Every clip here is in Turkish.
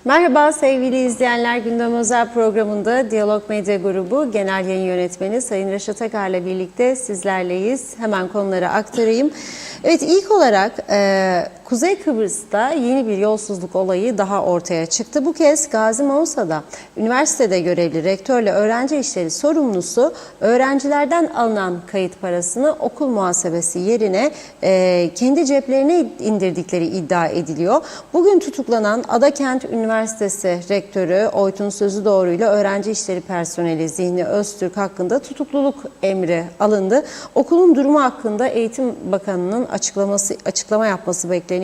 Merhaba sevgili izleyenler, Gündem Özel programında Diyalog Medya Grubu Genel Yayın Yönetmeni Sayın Reşat Akar'la birlikte sizlerleyiz. Hemen konuları aktarayım. Evet, ilk olarak Kuzey Kıbrıs'ta yeni bir yolsuzluk olayı daha ortaya çıktı. Bu kez Gazi Mausa'da üniversitede görevli rektörle öğrenci işleri sorumlusu öğrencilerden alınan kayıt parasını okul muhasebesi yerine kendi ceplerine indirdikleri iddia ediliyor. Bugün tutuklanan Adakent Üniversitesi rektörü Oytun Sözüdoğru ile öğrenci işleri personeli Zihni Öztürk hakkında tutukluluk emri alındı. Okulun durumu hakkında Eğitim Bakanı'nın açıklama yapması bekleniyor.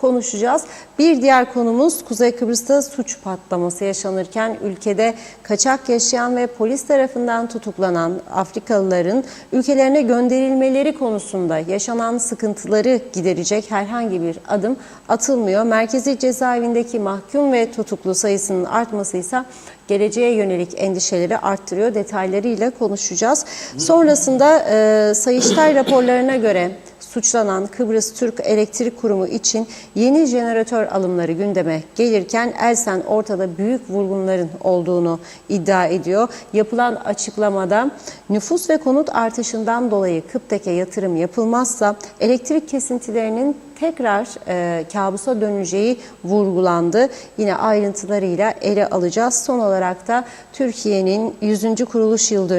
Konuşacağız. Bir diğer konumuz Kuzey Kıbrıs'ta suç patlaması yaşanırken ülkede kaçak yaşayan ve polis tarafından tutuklanan Afrikalıların ülkelerine gönderilmeleri konusunda yaşanan sıkıntıları giderecek herhangi bir adım atılmıyor. Merkezi cezaevindeki mahkum ve tutuklu sayısının artması ise geleceğe yönelik endişeleri arttırıyor. Detaylarıyla konuşacağız. Sonrasında Sayıştay raporlarına göre suçlanan Kıbrıs Türk Elektrik Kurumu için yeni jeneratör alımları gündeme gelirken Elsen ortada büyük vurgunların olduğunu iddia ediyor. Yapılan açıklamada nüfus ve konut artışından dolayı Kıptek'e yatırım yapılmazsa elektrik kesintilerinin tekrar kabusa döneceği vurgulandı. Yine ayrıntılarıyla ele alacağız. Son olarak da Türkiye'nin 100. kuruluş yıl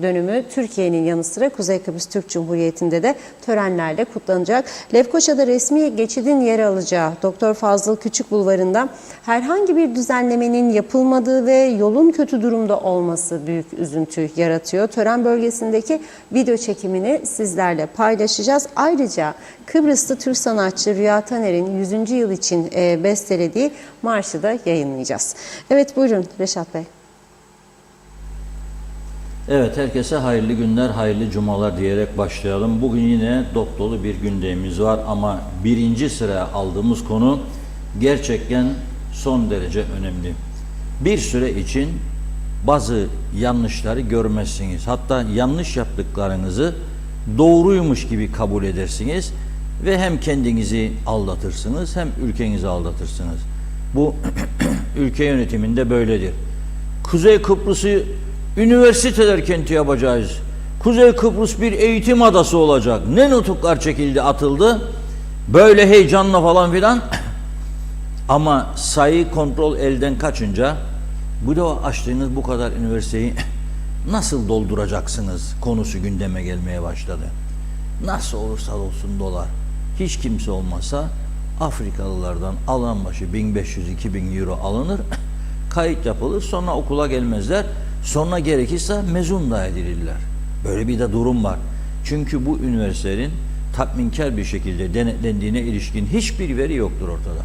dönümü Türkiye'nin yanı sıra Kuzey Kıbrıs Türk Cumhuriyeti'nde de törenlerle kutlanacak. Lefkoşa'da resmi geçidin yer alacağı Doktor Fazıl Küçük Bulvarı'nda herhangi bir düzenlemenin yapılmadığı ve yolun kötü durumda olması büyük üzüntü yaratıyor. Tören bölgesindeki video çekimini sizlerle paylaşacağız. Ayrıca Kıbrıslı Türk sanatçı Rüya Taner'in 100. yıl için bestelediği marşı da yayınlayacağız. Evet, buyurun Reşat Bey. Evet, herkese hayırlı günler, hayırlı cumalar diyerek başlayalım. Bugün yine dop dolu bir gündemimiz var ama birinci sıraya aldığımız konu gerçekten son derece önemli. Bir süre için bazı yanlışları görmezsiniz. Hatta yanlış yaptıklarınızı doğruymuş gibi kabul edersiniz ve hem kendinizi aldatırsınız hem ülkenizi aldatırsınız. Bu ülke yönetiminde böyledir. Kuzey Kıbrıs'ı üniversiteler kenti yapacağız. Kuzey Kıbrıs bir eğitim adası olacak. Ne nutuklar çekildi, atıldı. Böyle heyecanla falan filan. Ama sayı kontrol elden kaçınca bu da açtığınız bu kadar üniversiteyi nasıl dolduracaksınız konusu gündeme gelmeye başladı. Nasıl olursa olsun dolar. Hiç kimse olmasa Afrikalılardan alan başı 1500-2000 euro alınır, kayıt yapılır, sonra okula gelmezler, sonra gerekirse mezun da edilirler. Böyle bir de durum var. Çünkü bu üniversitelerin tatminkar bir şekilde denetlendiğine ilişkin hiçbir veri yoktur ortada.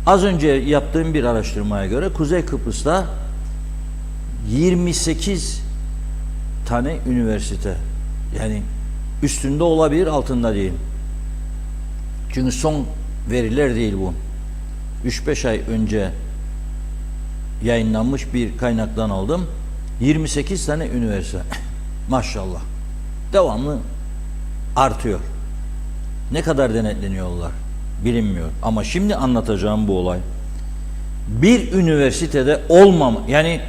Az önce yaptığım bir araştırmaya göre Kuzey Kıbrıs'ta 28 tane üniversite, yani üstünde olabilir, altında değil. Çünkü son veriler değil bu. 3-5 ay önce yayınlanmış bir kaynaktan aldım. 28 tane üniversite. Maşallah. Devamlı artıyor. Ne kadar denetleniyorlar bilinmiyor. Ama şimdi anlatacağım bu olay. Bir üniversitede yani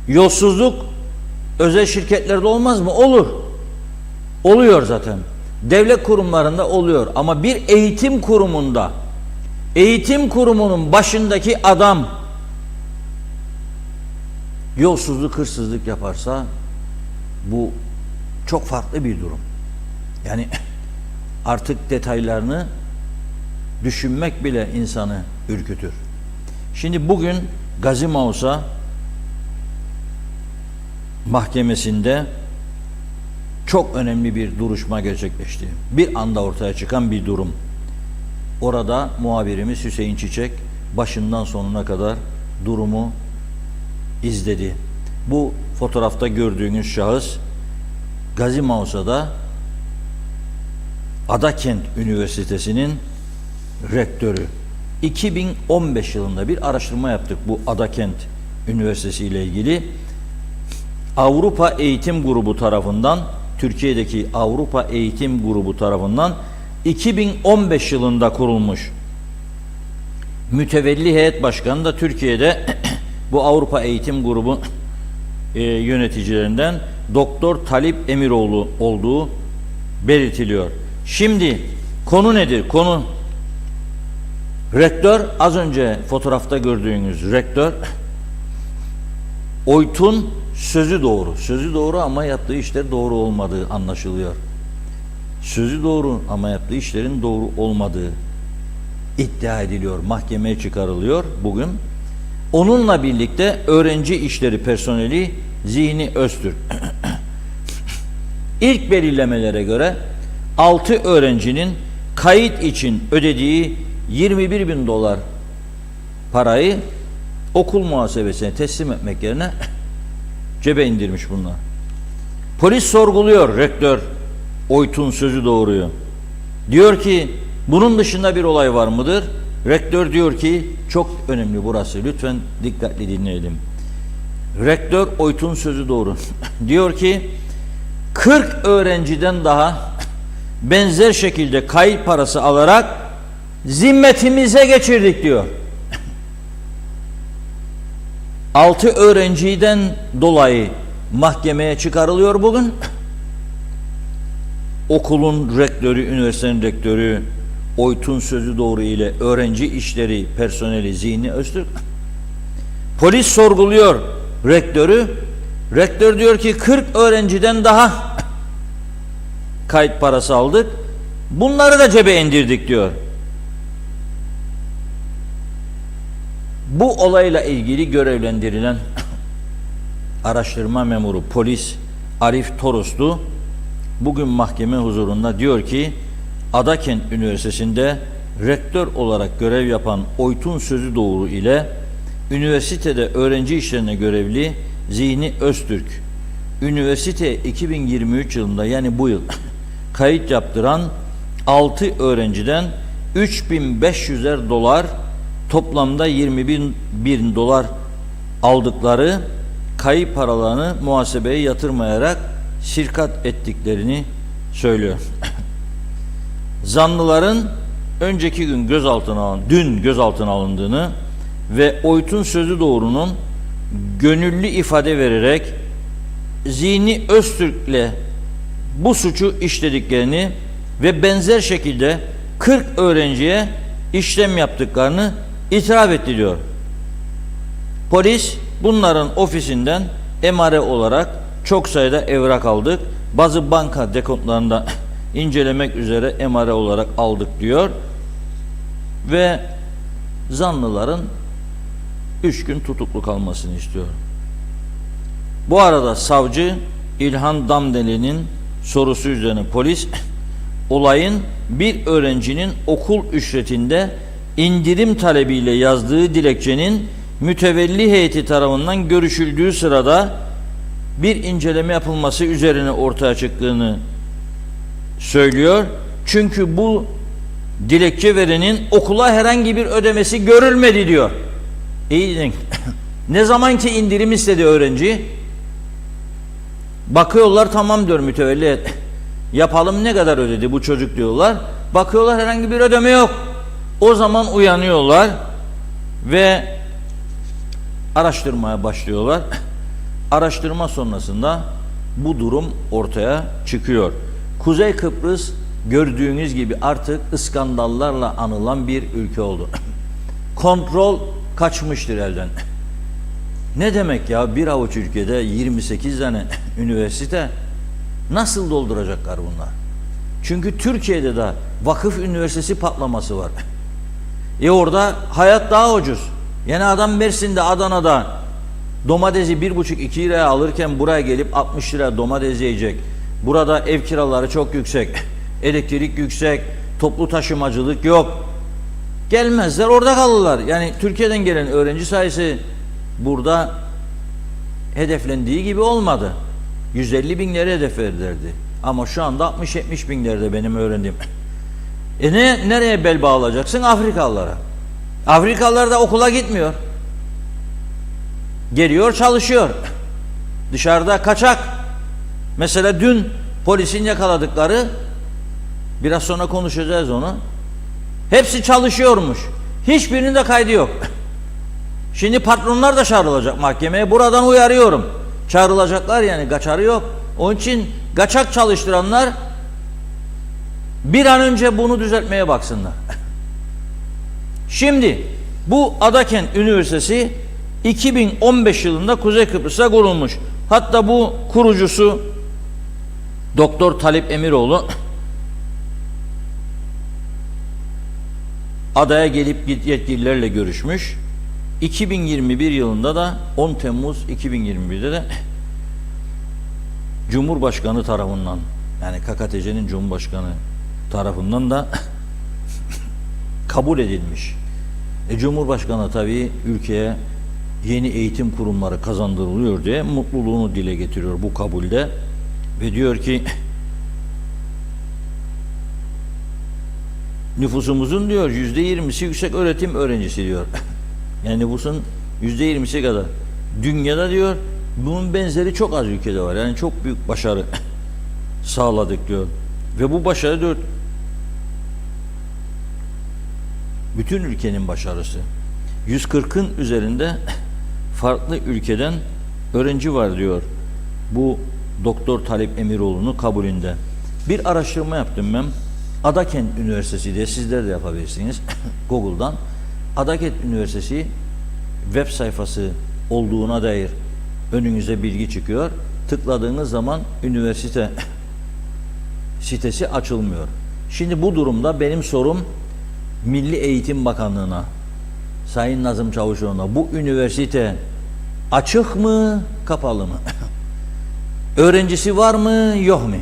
yolsuzluk özel şirketlerde olmaz mı? Olur. Oluyor zaten. Devlet kurumlarında oluyor ama bir eğitim kurumunda, eğitim kurumunun başındaki adam yolsuzluk, hırsızlık yaparsa bu çok farklı bir durum. Yani artık detaylarını düşünmek bile insanı ürkütür. Şimdi bugün Gazi Mausa mahkemesinde çok önemli bir duruşma gerçekleşti. Bir anda ortaya çıkan bir durum. Orada muhabirimiz Hüseyin Çiçek başından sonuna kadar durumu izledi. Bu fotoğrafta gördüğünüz şahıs Gazi Mausa'da Adakent Üniversitesi'nin rektörü. 2015 yılında bir araştırma yaptık bu Adakent Üniversitesi ile ilgili. Avrupa Eğitim Grubu tarafından, Türkiye'deki Avrupa Eğitim Grubu tarafından 2015 yılında kurulmuş. mütevelli heyet başkanı da Türkiye'de bu Avrupa Eğitim Grubu yöneticilerinden Doktor Talip Emiroğlu olduğu belirtiliyor. Şimdi konu nedir? Konu rektör, az önce fotoğrafta gördüğünüz rektör OYTU'nun sözü doğru. Sözü doğru ama yaptığı işler doğru olmadığı anlaşılıyor. Sözü doğru ama yaptığı işlerin doğru olmadığı iddia ediliyor. Mahkemeye çıkarılıyor bugün. Onunla birlikte öğrenci işleri personeli Zihni Öztürk. İlk belirlemelere göre 6 öğrencinin kayıt için ödediği 21.000 dolar parayı okul muhasebesine teslim etmek yerine cebe indirmiş bunlar. Polis sorguluyor rektör OYTU'nun sözü doğruyu. Diyor ki bunun dışında bir olay var mıdır? Rektör diyor ki çok önemli burası. Lütfen dikkatli dinleyelim. Rektör OYTU'nun sözü doğru. Diyor ki 40 öğrenciden daha benzer şekilde kayıt parası alarak zimmetimize geçirdik diyor. 6 öğrenciden dolayı mahkemeye çıkarılıyor bugün. Okulun rektörü, üniversitenin rektörü OYTU'nun sözü doğru ile öğrenci işleri personeli Zihni Öztürk. Polis sorguluyor rektörü. Rektör diyor ki 40 öğrenciden daha kayıt parası aldık. Bunları da cebe indirdik diyor. Bu olayla ilgili görevlendirilen araştırma memuru polis Arif Toroslu bugün mahkeme huzurunda diyor ki Adakent Üniversitesi'nde rektör olarak görev yapan OYTU'nun sözü doğru ile üniversitede öğrenci işlerine görevli Zihni Öztürk, üniversite 2023 yılında yani bu yıl kayıt yaptıran 6 öğrenciden 3.500'er dolar toplamda 20.000 dolar aldıkları kayıp paralarını muhasebeye yatırmayarak şirkat ettiklerini söylüyor. Zanlıların önceki gün dün gözaltına alındığını ve OYTU'nun sözü doğrunun gönüllü ifade vererek Zihni Öztürk'le bu suçu işlediklerini ve benzer şekilde 40 öğrenciye işlem yaptıklarını itiraf etti diyor. Polis bunların ofisinden emare olarak çok sayıda evrak aldık. Bazı banka dekontlarında incelemek üzere emare olarak aldık diyor. Ve zanlıların 3 gün tutuklu kalmasını istiyor. Bu arada savcı İlhan Damdeli'nin sorusu üzerine polis olayın bir öğrencinin okul ücretinde indirim talebiyle yazdığı dilekçenin mütevelli heyeti tarafından görüşüldüğü sırada bir inceleme yapılması üzerine ortaya çıktığını söylüyor. Çünkü bu dilekçe verenin okula herhangi bir ödemesi görülmedi diyor. İyi dinleyin. Ne zaman ki indirim istedi öğrenci, bakıyorlar tamam diyor mütevelli heyet. Yapalım, ne kadar ödedi bu çocuk diyorlar. Bakıyorlar herhangi bir ödeme yok. O zaman uyanıyorlar ve araştırmaya başlıyorlar. Araştırma sonrasında bu durum ortaya çıkıyor. Kuzey Kıbrıs gördüğünüz gibi artık skandallarla anılan bir ülke oldu. Kontrol kaçmıştır elden. Ne demek ya, bir avuç ülkede 28 tane üniversite nasıl dolduracaklar bunlar? Çünkü Türkiye'de de vakıf üniversitesi patlaması var. Orada hayat daha ucuz. Yani adam Mersin'de, Adana'da domatesi 1,5-2 liraya alırken buraya gelip 60 liraya domates yiyecek. Burada ev kiraları çok yüksek, elektrik yüksek, toplu taşımacılık yok. Gelmezler, orada kalırlar. Yani Türkiye'den gelen öğrenci sayısı burada hedeflendiği gibi olmadı. 150 binleri hedef verirlerdi. Ama şu anda 60-70 binlerde benim öğrendiğim. Nereye bel bağlayacaksın? Afrikalılara. Afrikalılar da okula gitmiyor. Geliyor, çalışıyor. Dışarıda kaçak. Mesela dün polisin yakaladıkları, biraz sonra konuşacağız onu. Hepsi çalışıyormuş. Hiçbirinin de kaydı yok. Şimdi patronlar da çağrılacak mahkemeye. Buradan uyarıyorum. Çağrılacaklar yani, kaçarı yok. Onun için kaçak çalıştıranlar bir an önce bunu düzeltmeye baksınlar. Şimdi bu Adakent Üniversitesi 2015 yılında Kuzey Kıbrıs'ta kurulmuş. Hatta bu kurucusu Doktor Talip Emiroğlu adaya gelip yetkililerle görüşmüş. 2021 yılında da 10 Temmuz 2021'de de Cumhurbaşkanı tarafından, yani KKTC'nin Cumhurbaşkanı tarafından da kabul edilmiş. Cumhurbaşkanı tabii ülkeye yeni eğitim kurumları kazandırılıyor diye mutluluğunu dile getiriyor bu kabulde ve diyor ki nüfusumuzun diyor %20'si yüksek öğretim öğrencisi diyor. Yani nüfusun %20'si kadar. Dünyada diyor bunun benzeri çok az ülkede var. Yani çok büyük başarı sağladık diyor. Ve bu başarı diyor bütün ülkenin başarısı. 140'ın üzerinde farklı ülkeden öğrenci var diyor bu Doktor Talip Emiroğlu'nun kabulünde. Bir araştırma yaptım ben. Adakent Üniversitesi diye sizler de yapabilirsiniz Google'dan. Adakent Üniversitesi web sayfası olduğuna dair önünüze bilgi çıkıyor. Tıkladığınız zaman üniversite sitesi açılmıyor. Şimdi bu durumda benim sorum Milli Eğitim Bakanlığı'na, Sayın Nazım Çavuşoğlu'na, bu üniversite açık mı, kapalı mı? Öğrencisi var mı, yok mu?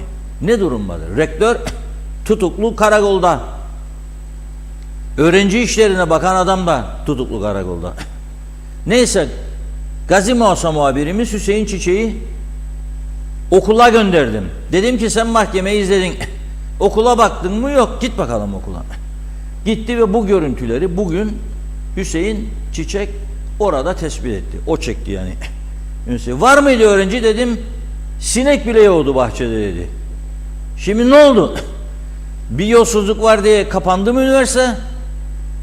Ne durumdadır? Rektör tutuklu karakolda. Öğrenci işlerine bakan adam da tutuklu karakolda. Neyse, Gazi Mausa muhabirimiz Hüseyin Çiçek'i okula gönderdim. Dedim ki sen mahkemeyi izledin. Okula baktın mı? Yok. Git bakalım okula. Gitti ve bu görüntüleri bugün Hüseyin Çiçek orada tespit etti. O çekti yani. Var mıydı öğrenci dedim. Sinek bile yoktu bahçede dedi. Şimdi ne oldu? Bir yolsuzluk var diye kapandı mı üniversite?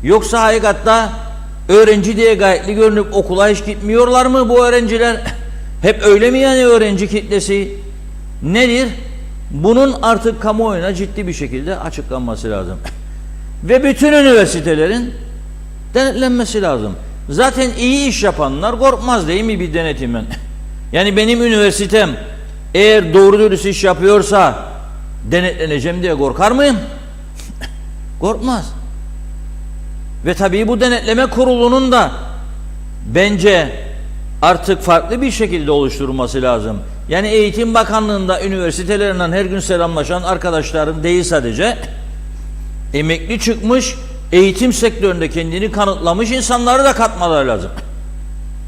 Yoksa hakikatta öğrenci diye gayetli görünüp okula hiç gitmiyorlar mı bu öğrenciler? Hep öyle mi yani öğrenci kitlesi? Nedir? Bunun artık kamuoyuna ciddi bir şekilde açıklanması lazım. Ve bütün üniversitelerin denetlenmesi lazım. Zaten iyi iş yapanlar korkmaz değil mi bir denetimden? Yani benim üniversitem eğer doğru dürüst iş yapıyorsa denetleneceğim diye korkar mıyım? Korkmaz. Ve tabii bu denetleme kurulunun da bence artık farklı bir şekilde oluşturulması lazım. Yani Eğitim Bakanlığı'nda üniversitelerinden her gün selamlaşan arkadaşların değil sadece, emekli çıkmış, eğitim sektöründe kendini kanıtlamış insanları da katmaları lazım.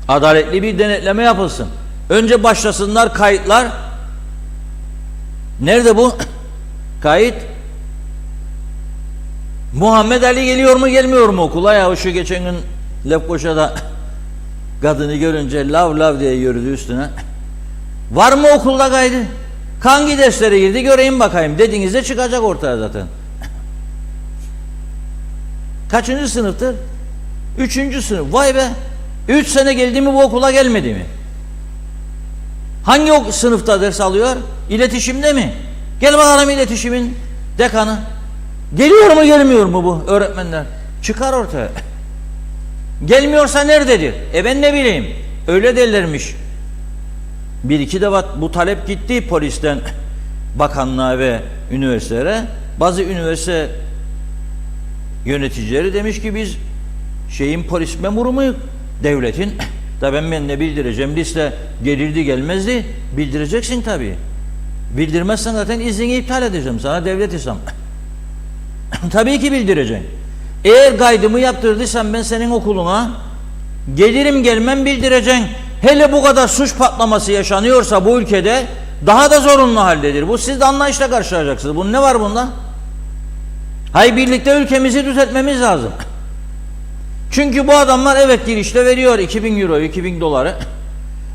Adaletli bir denetleme yapılsın. Önce başlasınlar kayıtlar. Nerede bu? Kayıt. Muhammed Ali geliyor mu gelmiyor mu okula ya? Şu geçen gün Lefkoşa'da kadını görünce lav lav diye yürüdü üstüne. Var mı okulda kaydı? Hangi derslere girdi göreyim bakayım dediğinizde çıkacak ortaya zaten. Kaçıncı sınıftır? 3. sınıf. Vay be! 3 sene geldi mi bu okula gelmedi mi? Hangi sınıfta ders alıyor? İletişimde mi? Gel bakalım iletişimin dekanı. Geliyor mu gelmiyor mu bu öğretmenler? Çıkar ortaya. Gelmiyorsa nerededir? Ben ne bileyim. Öyle derlermiş. Bir iki de bu talep gitti polisten bakanlığa ve üniversitelere. Bazı üniversite yöneticileri demiş ki biz polis memuru muyuz? Devletin. Da ben ne bildireceğim? Liste gelirdi gelmezdi. Bildireceksin tabii. Bildirmezsen zaten iznini iptal edeceğim sana devlet isem. Tabii ki bildireceksin. Eğer kaydımı yaptırdıysam ben senin okuluna gelirim gelmem bildireceksin. Hele bu kadar suç patlaması yaşanıyorsa bu ülkede daha da zorunlu haldedir. Bu siz de anlayışla karşılayacaksınız. Bunun ne var bunda? Hay birlikte ülkemizi düzeltmemiz lazım. Çünkü bu adamlar evet girişte veriyor 2000 euro, 2000 doları.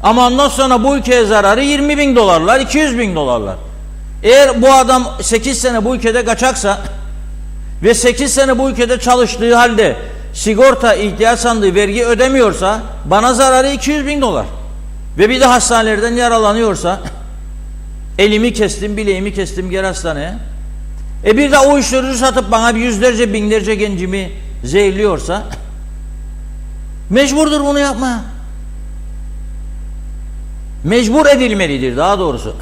Ama ondan sonra bu ülkeye zararı 20.000 dolarlar, 200.000 dolarlar. Eğer bu adam 8 sene bu ülkede kaçaksa ve 8 sene bu ülkede çalıştığı halde sigorta ihtiyaç sandığı vergi ödemiyorsa bana zararı 200.000 dolar. Ve bir de hastanelerden yaralanıyorsa elimi kestim, bileğimi kestim, gel hastaneye. Bir de o uyuşturucu satıp bana bir yüzlerce, binlerce gencimi zehirliyorsa mecburdur bunu yapmaya. Mecbur edilmelidir daha doğrusu.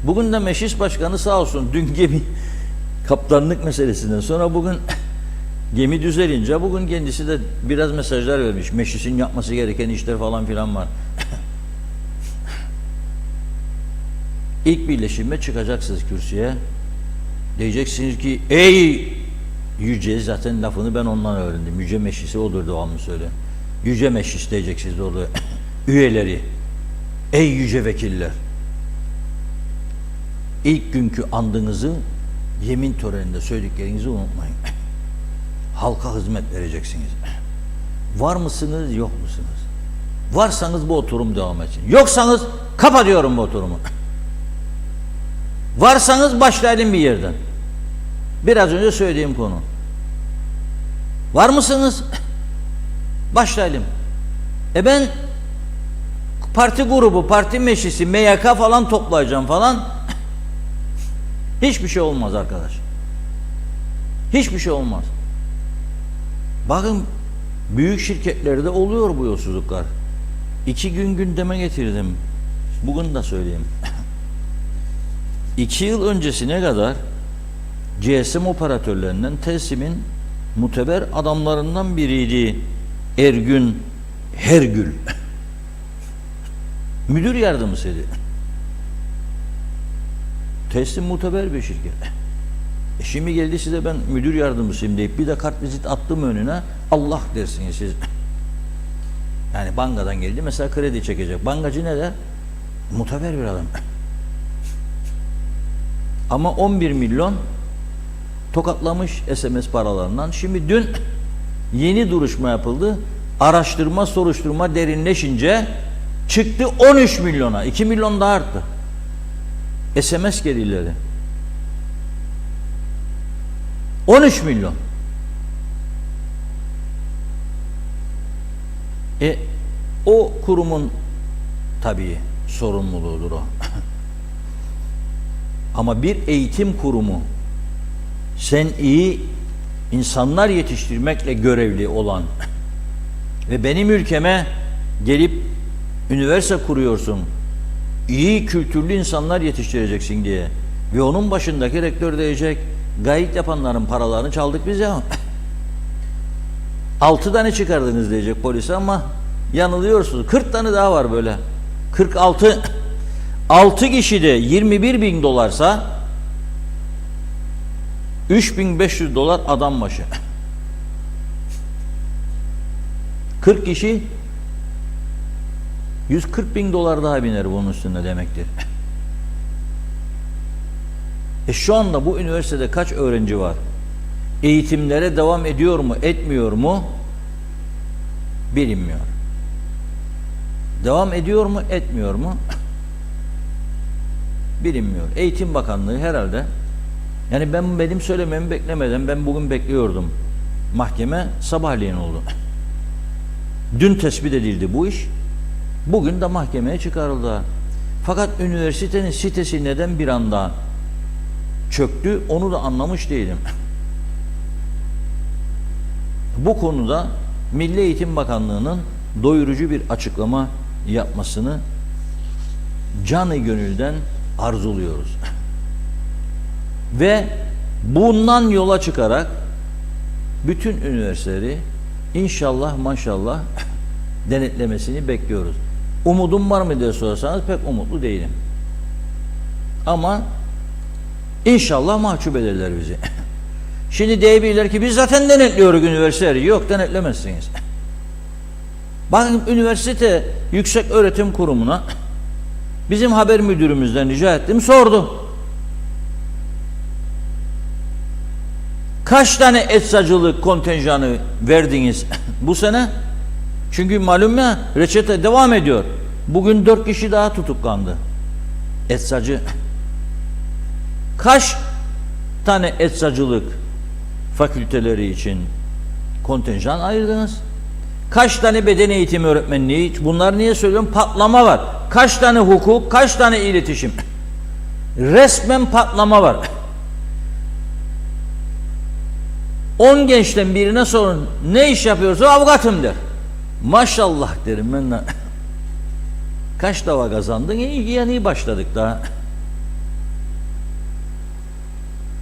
Bugün de meclis başkanı sağ olsun dün gemi kaptanlık meselesinden sonra bugün gemi düzelince bugün kendisi de biraz mesajlar vermiş. Meclisin yapması gereken işler falan filan var. İlk birleşime çıkacaksınız kürsüye. Diyeceksiniz ki ey yüce, zaten lafını ben ondan öğrendim. Yüce meclisi odur devamlı söyle. Yüce meclis diyeceksiniz orada. Üyeleri. Ey yüce vekiller. İlk günkü andınızı yemin töreninde söylediklerinizi unutmayın. Halka hizmet vereceksiniz. Var mısınız, yok musunuz? Varsanız bu oturum devam etsin. Yoksanız kapatıyorum bu oturumu. Varsanız başlayalım bir yerden. Biraz önce söylediğim konu. Var mısınız? Başlayalım. Ben parti grubu, parti meclisi, MYK falan toplayacağım falan. Hiçbir şey olmaz arkadaş. Hiçbir şey olmaz. Bakın büyük şirketlerde oluyor bu yolsuzluklar. 2 gün gündeme getirdim. Bugün de söyleyeyim. 2 yıl öncesine kadar GSM operatörlerinden Telsim'in muteber adamlarından biriydi Ergün Hergül. Müdür yardımcısıydı. Telsim muteber bir şirket. Şimdi geldi size ben müdür yardımcısıyım deyip bir de kartvizit attım önüne, Allah dersiniz siz. Yani bankadan geldi mesela kredi çekecek. Bankacı ne der? Muteber bir adam. Ama 11 milyon tokatlamış SMS paralarından. Şimdi dün yeni duruşma yapıldı. Araştırma, soruşturma derinleşince çıktı 13 milyona. 2 milyon daha arttı. SMS gelirleri. 13 milyon. O kurumun tabii sorumluluğudur o. Ama bir eğitim kurumu sen iyi insanlar yetiştirmekle görevli olan ve benim ülkeme gelip üniversite kuruyorsun, iyi kültürlü insanlar yetiştireceksin diye ve onun başındaki rektör diyecek gayet yapanların paralarını çaldık biz ya. 6 tane çıkardınız diyecek polise ama yanılıyorsunuz. 40 tane daha var böyle. 6 kişi de 21.000 dolarsa 3.500 dolar adam başı. 40 kişi 140.000 dolar daha biner bunun üstünde demektir. Şu anda bu üniversitede kaç öğrenci var? Eğitimlere devam ediyor mu, etmiyor mu? Bilinmiyor. Devam ediyor mu, etmiyor mu? Bilinmiyor. Eğitim Bakanlığı herhalde, yani benim söylememi beklemeden ben bugün bekliyordum. Mahkeme sabahleyin oldu. Dün tespit edildi bu iş. Bugün de mahkemeye çıkarıldı. Fakat üniversitenin sitesi neden bir anda çöktü onu da anlamış değilim. Bu konuda Milli Eğitim Bakanlığı'nın doyurucu bir açıklama yapmasını canı gönülden arzuluyoruz. Ve bundan yola çıkarak bütün üniversiteleri inşallah maşallah denetlemesini bekliyoruz. Umudum var mı diye sorarsanız pek umutlu değilim. Ama inşallah mahcup ederler bizi. Şimdi diyebilirler ki biz zaten denetliyoruz üniversiteleri. Yok, denetlemezsiniz. Bakın üniversite yüksek öğretim kurumuna bizim haber müdürümüzden rica ettim, sordu. Kaç tane eczacılık kontenjanı verdiniz bu sene? Çünkü malum ya, reçete devam ediyor. Bugün 4 kişi daha tutuklandı. Eczacı. Kaç tane eczacılık fakülteleri için kontenjan ayırdınız? Kaç tane beden eğitimi öğretmenliği? Bunlar niye söylüyorum? Patlama var. Kaç tane hukuk, kaç tane iletişim? Resmen patlama var. 10 gençten birine sorun, ne iş yapıyorsa avukatım der. Maşallah derim ben de. Kaç dava kazandın? Yeni başladık daha.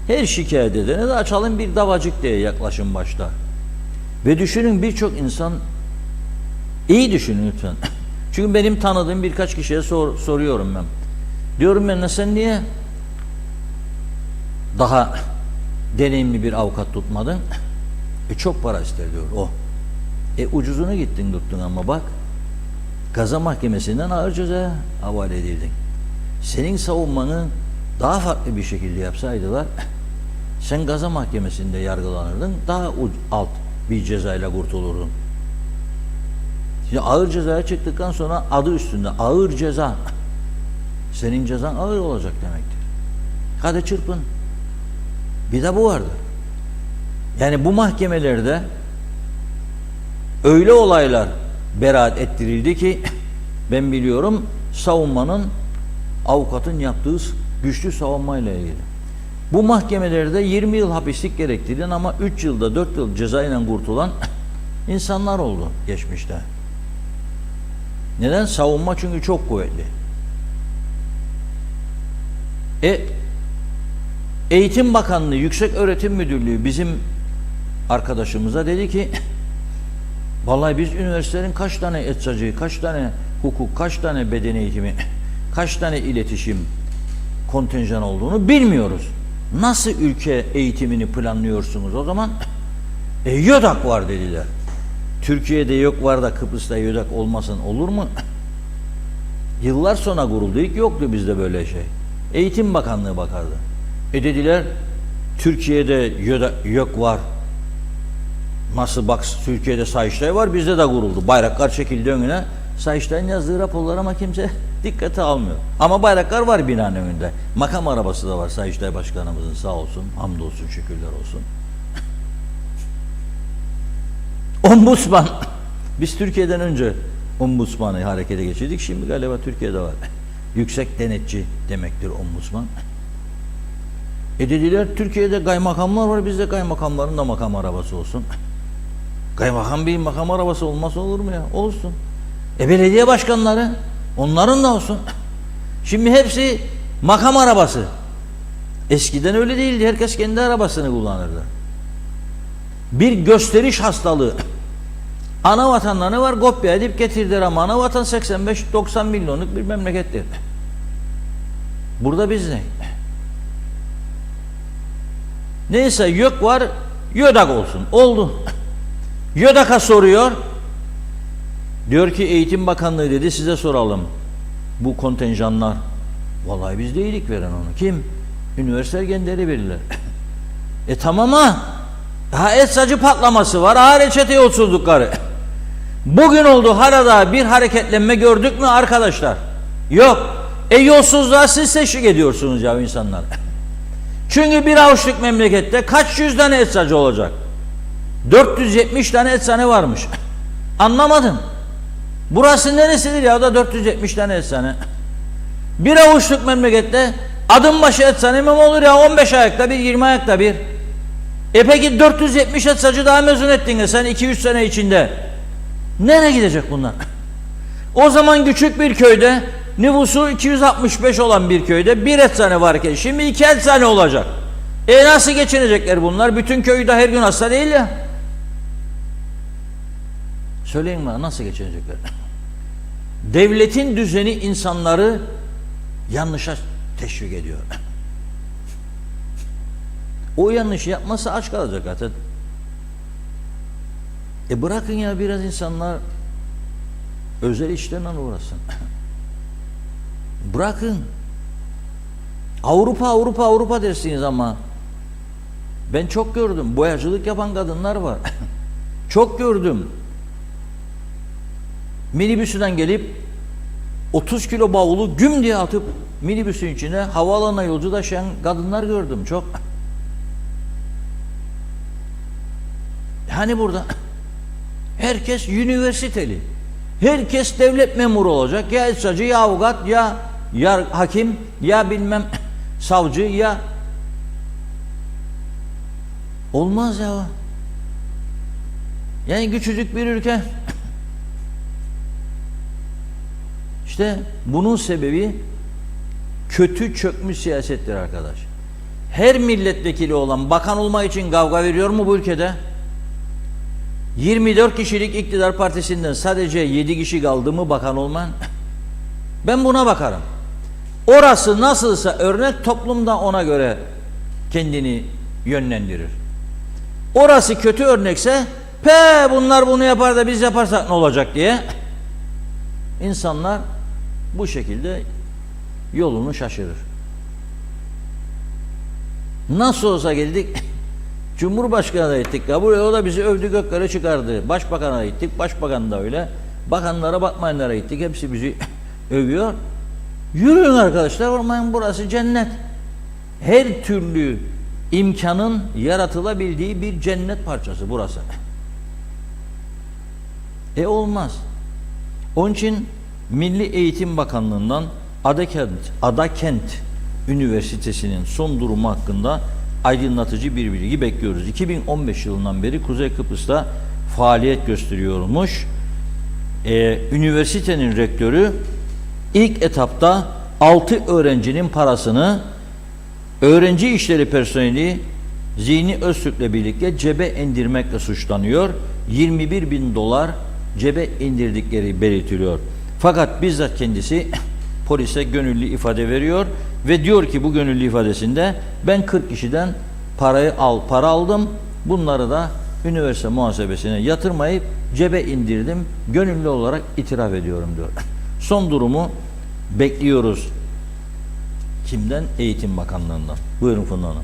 Her şikayet edene de açalım bir davacık diye yaklaşım başta. Ve düşünün, birçok insan, iyi düşünün lütfen. Çünkü benim tanıdığım birkaç kişiye soruyorum ben. Diyorum ben, sen niye daha deneyimli bir avukat tutmadın? Çok para ister diyor o. Ucuzunu gittin tuttun ama bak, Gaza Mahkemesi'nden ağır cezaya havale edildin. Senin savunmanı daha farklı bir şekilde yapsaydılar, sen Gaza Mahkemesi'nde yargılanırdın, daha alt bir cezayla kurtulurdun. Şimdi ağır cezaya çıktıktan sonra adı üstünde ağır ceza. Senin cezan ağır olacak demektir. Hadi çırpın. Bir de bu vardır. Yani bu mahkemelerde öyle olaylar beraat ettirildi ki ben biliyorum, savunmanın, avukatın yaptığı güçlü savunmayla ilgili. Bu mahkemelerde 20 yıl hapislik gerektiren ama 3 yılda 4 yıl cezayla kurtulan insanlar oldu geçmişte. Neden? Savunma çünkü çok kuvvetli. Eğitim Bakanlığı, Yükseköğretim Müdürlüğü bizim arkadaşımıza dedi ki vallahi biz üniversitelerin kaç tane eczacı, kaç tane hukuk, kaç tane beden eğitimi, kaç tane iletişim kontenjan olduğunu bilmiyoruz. Nasıl ülke eğitimini planlıyorsunuz o zaman? YÖDAK var dediler. Türkiye'de yok var da Kıbrıs'ta YÖDAK olmasın olur mu? Yıllar sonra kuruldu. İlk yoktu bizde böyle şey. Eğitim Bakanlığı bakardı. Dediler Türkiye'de YÖDAK var. Nasıl bak, Türkiye'de Sayıştay var, bizde de kuruldu. Bayraklar çekildi önüne. Sayıştay'ın yazdığı raporlar ama kimse dikkate almıyor. Ama bayraklar var binanın önünde. Makam arabası da var Sayıştay Başkanımızın, sağ olsun. Hamdolsun, şükürler olsun. Ombudsman. Biz Türkiye'den önce ombudsmanı harekete geçirdik. Şimdi galiba Türkiye'de var. Yüksek denetçi demektir ombudsman. Dediler Türkiye'de kaymakamlar var, bizde kaymakamların da makam arabası olsun. Kaymakam bir makam arabası olmaz olur mu ya? Olsun. Belediye başkanları, onların da olsun. Şimdi hepsi makam arabası. Eskiden öyle değildi. Herkes kendi arabasını kullanırdı. Bir gösteriş hastalığı. Ana vatanları var, kopya edip getirdiler ama ana vatan 85-90 milyonluk bir memlekettir. Burada biz ne? Neyse, YÖK var, YÖDAK olsun. Oldu. YÖDAK'a soruyor. Diyor ki Eğitim Bakanlığı dedi, size soralım. Bu kontenjanlar. Vallahi biz değilik veren onu. Kim? Üniversite ergenleri verirler. Tamam ha. Ha, eczacı patlaması var. Ha, reçete yolsuzlukları. Bugün oldu Harada bir hareketlenme gördük mü arkadaşlar? Yok. Yolsuzluğa siz teşvik ediyorsunuz ya insanlar. Çünkü bir avuçluk memlekette kaç yüz tane eczacı olacak? 470 tane eczane varmış. Anlamadım. Burası neresidir ya da 470 tane eczane? Bir avuçluk memlekette adım başı eczane mi olur ya, 15 ayakta bir, 20 ayakta bir. Peki 470 eczacı daha mezun ettin ya sen 2-3 sene içinde. Nereye gidecek bunlar? O zaman küçük bir köyde, nüfusu 265 olan bir köyde bir eczane varken şimdi 2 eczane olacak. Nasıl geçinecekler bunlar? Bütün köyde her gün hasta değil ya. Söyleyin bana, nasıl geçinecekler? Devletin düzeni insanları yanlışa teşvik ediyor. O yanlışı yapmazsa aç kalacak zaten. Bırakın ya biraz insanlar özel işlerle uğraşsın. Bırakın. Avrupa dersiniz ama ben çok gördüm. Boyacılık yapan kadınlar var. Çok gördüm. Minibüsünden gelip 30 kilo bavulu güm diye atıp minibüsün içine havaalanına yolcu taşıyan kadınlar gördüm çok. Yani burada herkes üniversiteli. Herkes devlet memuru olacak. Ya eczacı, ya avukat, ya hakim, ya bilmem savcı, ya... Olmaz ya. Yani küçücük bir ülke. İşte bunun sebebi kötü çökmüş siyasettir arkadaş. Her milletvekili olan bakan olmak için kavga veriyor mu bu ülkede? 24 kişilik iktidar partisinden sadece 7 kişi kaldı mı bakan olman? Ben buna bakarım. Orası nasılsa örnek, toplumda ona göre kendini yönlendirir. Orası kötü örnekse, bunlar bunu yapar da biz yaparsak ne olacak diye insanlar bu şekilde yolunu şaşırır. Nasıl olsa geldik Cumhurbaşkanı'na gittik. Buraya o da bizi övdü, göklere çıkardı. Başbakan'a gittik. Başbakan da öyle. Bakanlara, bakmayanlara gittik. Hepsi bizi övüyor. Yürüyün arkadaşlar. Orman burası cennet. Her türlü imkanın yaratılabildiği bir cennet parçası burası. Olmaz. Onun için Milli Eğitim Bakanlığı'ndan Adakent Üniversitesi'nin son durumu hakkında aydınlatıcı bir bilgi bekliyoruz. 2015 yılından beri Kuzey Kıbrıs'ta faaliyet gösteriyormuş. Üniversitenin rektörü ilk etapta 6 öğrencinin parasını öğrenci işleri personeli Zihni Öztürk'le birlikte cebe indirmekle suçlanıyor. 21.000 dolar cebe indirdikleri belirtiliyor. Fakat bizzat kendisi polise gönüllü ifade veriyor ve diyor ki bu gönüllü ifadesinde ben 40 kişiden para aldım. Bunları da üniversite muhasebesine yatırmayıp cebe indirdim. Gönüllü olarak itiraf ediyorum diyor. Son durumu bekliyoruz. Kimden? Eğitim Bakanlığı'ndan. Buyurun Funda Hanım.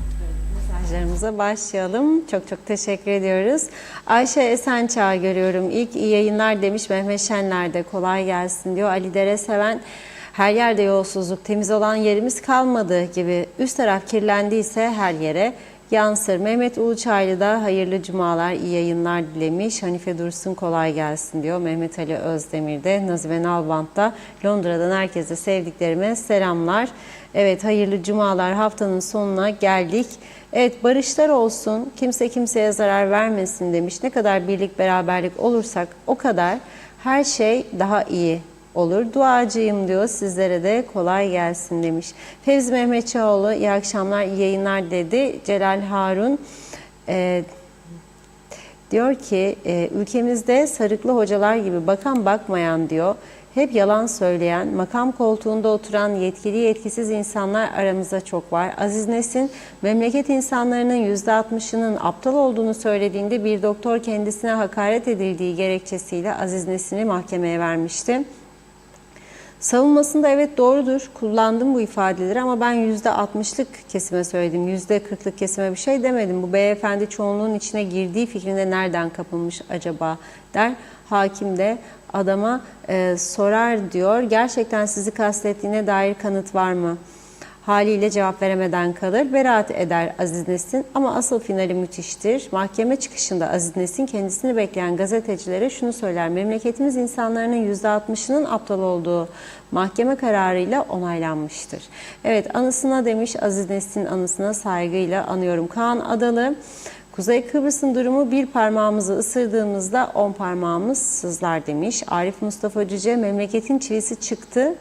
Mesajlarımıza başlayalım. Çok çok teşekkür ediyoruz. Ayşe Esençağ görüyorum. İlk iyi yayınlar demiş. Mehmet Şenler de kolay gelsin diyor. Ali Dere Seven, her yerde yolsuzluk, temiz olan yerimiz kalmadı gibi. Üst taraf kirlendiyse her yere yansır. Mehmet Uluçaylı da hayırlı cumalar, iyi yayınlar dilemiş. Hanife Dursun kolay gelsin diyor. Mehmet Ali Özdemir de, Nazife Nalbant da Londra'dan herkese sevdiklerime selamlar. Evet, hayırlı cumalar, haftanın sonuna geldik. Evet, barışlar olsun, kimse kimseye zarar vermesin demiş. Ne kadar birlik beraberlik olursak o kadar her şey daha iyi olur. Duacıyım diyor. Sizlere de kolay gelsin demiş. Fevzi Mehmetçioğlu iyi akşamlar, iyi yayınlar dedi. Celal Harun diyor ki ülkemizde sarıklı hocalar gibi bakan bakmayan diyor. Hep yalan söyleyen, makam koltuğunda oturan yetkili yetkisiz insanlar aramızda çok var. Aziz Nesin, memleket insanlarının %60'ının aptal olduğunu söylediğinde bir doktor kendisine hakaret edildiği gerekçesiyle Aziz Nesin'i mahkemeye vermişti. Savunmasında evet doğrudur, kullandım bu ifadeleri ama ben %60'lık kesime söyledim, %40'lık kesime bir şey demedim. Bu beyefendi çoğunluğun içine girdiği fikrine nereden kapılmış acaba der. Hakim de adama sorar diyor, gerçekten sizi kastettiğine dair kanıt var mı? Haliyle cevap veremeden kalır, beraat eder Aziz Nesin ama asıl finali müthiştir. Mahkeme çıkışında Aziz Nesin kendisini bekleyen gazetecilere şunu söyler: memleketimiz insanların %60'ının aptal olduğu mahkeme kararıyla onaylanmıştır. Evet, anısına demiş, Aziz Nesin anısına saygıyla anıyorum. Kaan Adalı, Kuzey Kıbrıs'ın durumu bir parmağımızı ısırdığımızda 10 parmağımız sızlar demiş. Arif Mustafa Cüce, memleketin çivisi çıktı.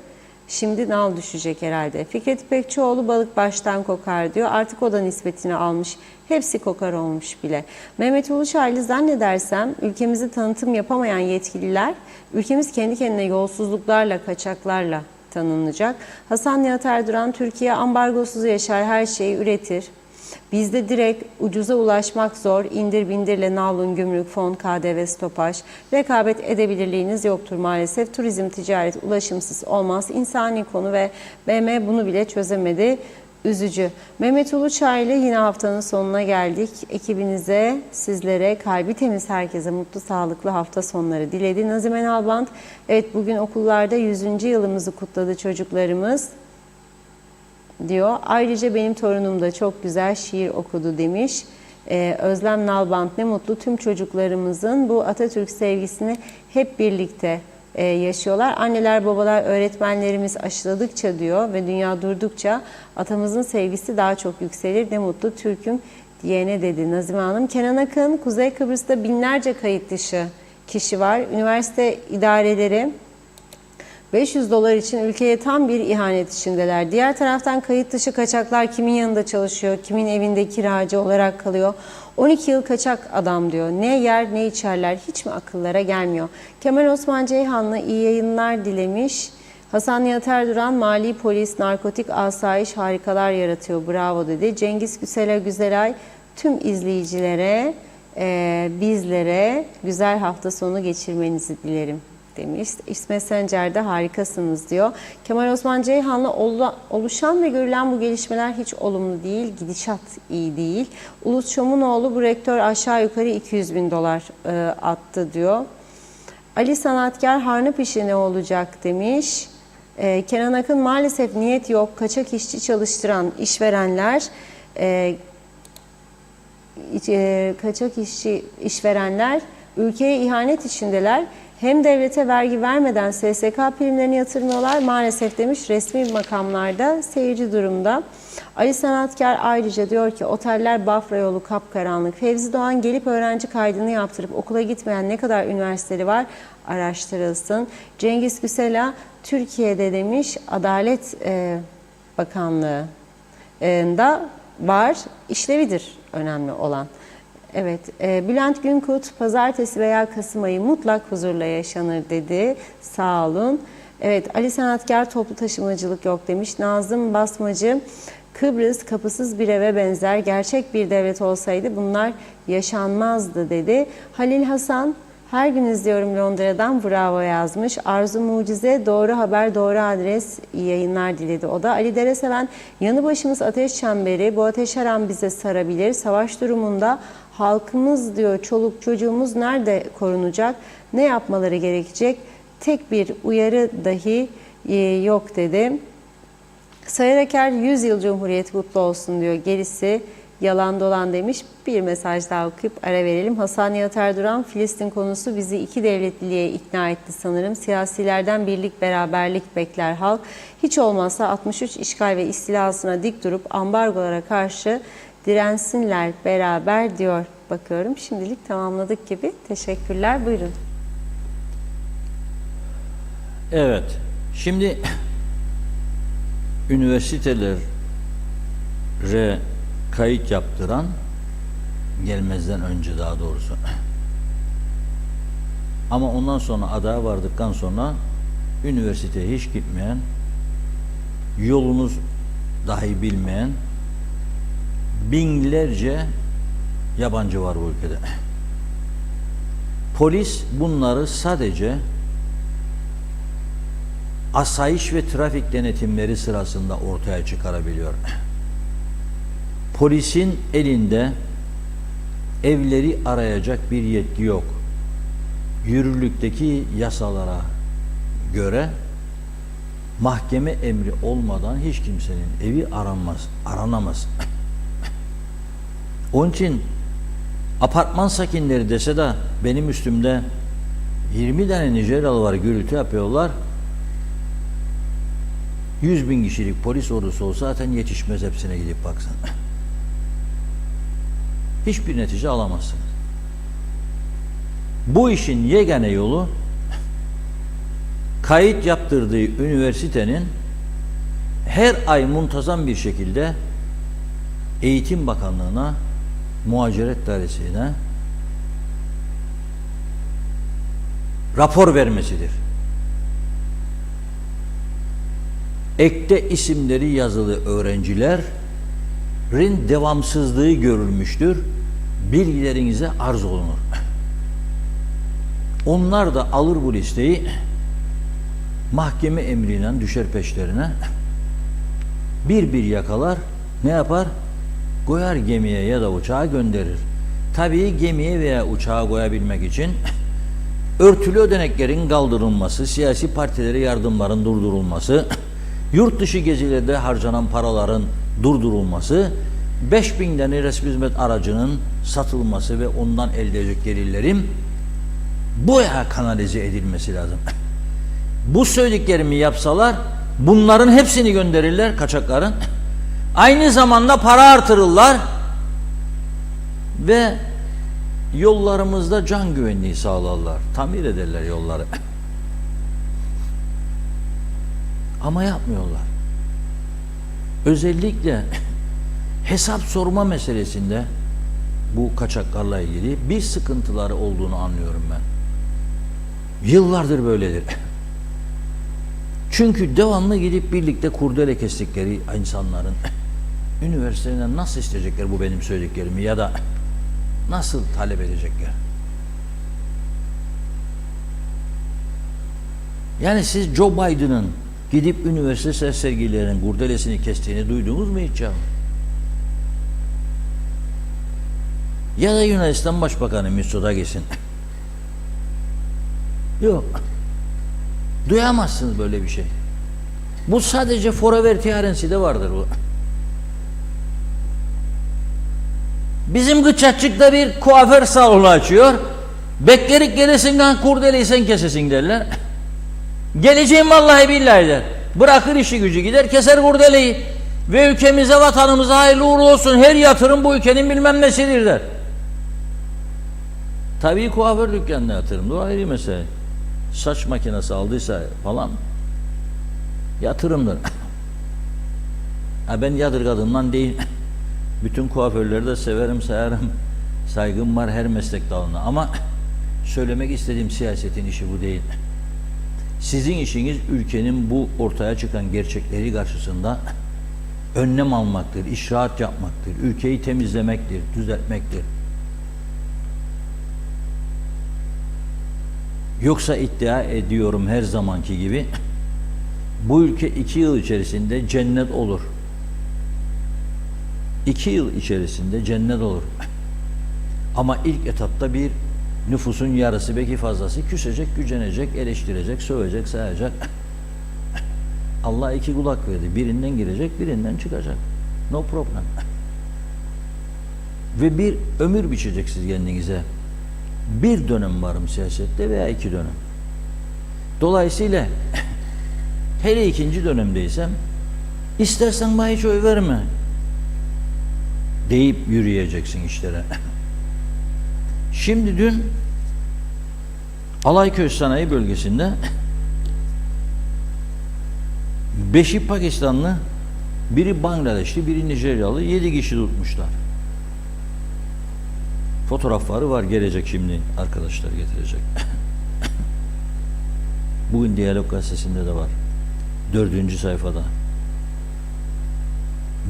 Şimdi nal düşecek herhalde. Fikret İpekçioğlu, balık baştan kokar diyor. Artık o da nispetini almış. Hepsi kokar olmuş bile. Mehmet Uluçaylı, zannedersem ülkemizi tanıtım yapamayan yetkililer, ülkemiz kendi kendine yolsuzluklarla, kaçaklarla tanınacak. Hasan Nihat Erduran, Türkiye ambargosuz yaşar, her şeyi üretir. Bizde direkt ucuza ulaşmak zor. İndir bindirle navlun, gümrük, fon, KDV, stopaj. Rekabet edebilirliğiniz yoktur maalesef. Turizm, ticaret ulaşımsız olmaz. İnsani konu ve BM bunu bile çözemedi. Üzücü. Mehmet Uluçaylı, yine haftanın sonuna geldik. Ekibinize, sizlere, kalbi temiz herkese mutlu, sağlıklı hafta sonları diledi. Nazife Nalbant, evet bugün okullarda 100. yılımızı kutladı çocuklarımız diyor. Ayrıca benim torunum da çok güzel şiir okudu demiş. Özlem Nalbant, ne mutlu tüm çocuklarımızın bu Atatürk sevgisini hep birlikte yaşıyorlar. Anneler, babalar, öğretmenlerimiz aşıladıkça diyor ve dünya durdukça atamızın sevgisi daha çok yükselir. Ne mutlu Türk'üm diyene dedi Nazime Hanım. Kenan Akın, Kuzey Kıbrıs'ta binlerce kayıt dışı kişi var. Üniversite idareleri $500 için ülkeye tam bir ihanet içindeler. Diğer taraftan kayıt dışı kaçaklar kimin yanında çalışıyor, kimin evinde kiracı olarak kalıyor. 12 yıl kaçak adam diyor. Ne yer ne içerler, hiç mi akıllara gelmiyor? Kemal Osman Ceyhanlı iyi yayınlar dilemiş. Hasan Nihat Erduran, mali polis, narkotik, asayiş harikalar yaratıyor. Bravo dedi. Cengiz Güzelay tüm izleyicilere, bizlere güzel hafta sonu geçirmenizi dilerim demiş. İsmet Sencer de harikasınız diyor. Kemal Osman Ceyhan'la oluşan ve görülen bu gelişmeler hiç olumlu değil. Gidişat iyi değil. Ulus Çomunoğlu, bu rektör aşağı yukarı $200.000 attı diyor. Ali Sanatkar, Harnıp işi ne olacak demiş. Kenan Akın, maalesef niyet yok. Kaçak işçi çalıştıran işverenler ülkeye ihanet içindeler. Hem devlete vergi vermeden SSK primlerini yatırmıyorlar maalesef demiş, resmi makamlarda seyirci durumda. Ali Sanatkar ayrıca diyor ki oteller Bafra yolu kapkaranlık. Fevzi Doğan, gelip öğrenci kaydını yaptırıp okula gitmeyen ne kadar üniversiteli var araştırılsın. Cengiz Güsela, Türkiye'de demiş Adalet Bakanlığı'nda var, işlevidir önemli olan. Evet, Bülent Günkut, pazartesi veya Kasım ayı mutlak huzurla yaşanır dedi. Sağ olun. Evet, Ali Sanatkar, toplu taşımacılık yok demiş. Nazım Basmacı, Kıbrıs kapısız bir eve benzer. Gerçek bir devlet olsaydı bunlar yaşanmazdı dedi. Halil Hasan, her gün izliyorum Londra'dan, bravo yazmış. Arzu Mucize, doğru haber, doğru adres, iyi yayınlar diledi o da. Ali Dereseven, yanı başımız ateş çemberi, bu ateş her an bize sarabilir. Savaş durumunda halkımız diyor, çoluk çocuğumuz nerede korunacak, ne yapmaları gerekecek? Tek bir uyarı dahi yok dedi. Sayar Aker, 100 yıl Cumhuriyet kutlu olsun diyor, gerisi yalan dolan demiş. Bir mesaj daha okuyup ara verelim. Hasan Nihat Erduran, Filistin konusu bizi iki devletliliğe ikna etti sanırım. Siyasilerden birlik, beraberlik bekler halk. Hiç olmazsa 63 işgal ve istilasına dik durup ambargolara karşı dirensinler beraber diyor. Bakıyorum şimdilik tamamladık gibi. Teşekkürler. Buyurun. Evet. Şimdi üniversitelere kayıt yaptıran, gelmezden önce daha doğrusu, ama ondan sonra adaya vardıktan sonra üniversiteye hiç gitmeyen, yolunuz dahi bilmeyen binlerce yabancı var bu ülkede. Polis bunları sadece asayiş ve trafik denetimleri sırasında ortaya çıkarabiliyor. Polisin elinde evleri arayacak bir yetki yok. Yürürlükteki yasalara göre mahkeme emri olmadan hiç kimsenin evi aranamaz. Onun için apartman sakinleri dese de benim üstümde 20 tane Nijeryalı var, gürültü yapıyorlar. 100.000 kişilik polis ordusu olsa zaten yetişmez, hepsine gidip baksan. Hiçbir netice alamazsınız. Bu işin yegane yolu kayıt yaptırdığı üniversitenin her ay muntazam bir şekilde Eğitim Bakanlığı'na, Muhaciret Dairesi'ne rapor vermesidir. Ekte isimleri yazılı öğrencilerin devamsızlığı görülmüştür. Bilgilerinize arz olunur. Onlar da alır bu listeyi, mahkeme emriyle düşer peşlerine, bir bir yakalar, ne yapar? Koyar gemiye ya da uçağa gönderir. Tabii gemiye veya uçağa koyabilmek için örtülü ödeneklerin kaldırılması, siyasi partilere yardımların durdurulması, yurt dışı gezilerde harcanan paraların durdurulması 5.000 tane resmi hizmet aracının satılması ve ondan elde edecek gelirlerin buraya kanalize edilmesi lazım. Bu söylediklerimi yapsalar bunların hepsini gönderirler kaçakların. Aynı zamanda para artırırlar ve yollarımızda can güvenliği sağlarlar. Tamir ederler yolları. Ama yapmıyorlar. Özellikle hesap sorma meselesinde bu kaçaklarla ilgili bir sıkıntıları olduğunu anlıyorum ben. Yıllardır böyledir. Çünkü devamlı gidip birlikte kurdele kestikleri insanların üniversiteden nasıl isteyecekler bu benim söylediklerimi ya da nasıl talep edecekler? Yani siz Joe Biden'ın gidip üniversite sergilerinin kurdelesini kestiğini duydunuz mu hiç ya? Ya da Yunanistan Başbakanı Mitsotakis'in. Yok. Duyamazsınız böyle bir şey. Bu sadece Forever TRNC'de vardır bu. Bizim Gıçatçık'ta bir kuaför salonu açıyor. Beklerik gelesinden kurdeleyi sen kesesin derler. Geleceğim vallahi billahi der. Bırakır işi gücü gider keser kurdeleyi. Ve ülkemize vatanımıza hayırlı uğurlu olsun. Her yatırım bu ülkenin bilmem nesidir der. Tabii kuaför dükkanına yatırım. O ayrı mesele. Saç makinesi aldıysa falan yatırımdır. Ben yadırgadığımdan değil. Bütün kuaförleri de severim, sayarım. Saygım var her meslek dalına. Ama söylemek istediğim siyasetin işi bu değil. Sizin işiniz ülkenin bu ortaya çıkan gerçekleri karşısında önlem almaktır, işraat yapmaktır, ülkeyi temizlemektir, düzeltmektir. Yoksa iddia ediyorum her zamanki gibi bu ülke 2 yıl içerisinde cennet olur. 2 yıl içerisinde cennet olur. Ama ilk etapta bir nüfusun yarısı belki fazlası küsecek, gücenecek, eleştirecek, sövecek, sayacak. Allah 2 kulak verdi. Birinden girecek, birinden çıkacak. No problem. Ve bir ömür biçeceksiniz kendinize. Bir dönem varım siyasette veya 2 dönem. Dolayısıyla hele 2. dönemdeysem istersen bana hiç oy verme deyip yürüyeceksin işlere. Şimdi dün Alayköy Sanayi Bölgesi'nde 5'i Pakistanlı, biri Bangladeşli, biri Nijeryalı 7 kişi tutmuşlar. Fotoğrafları var, gelecek şimdi arkadaşlar getirecek. Bugün Diyalog Gazetesi'nde de var. 4. sayfada.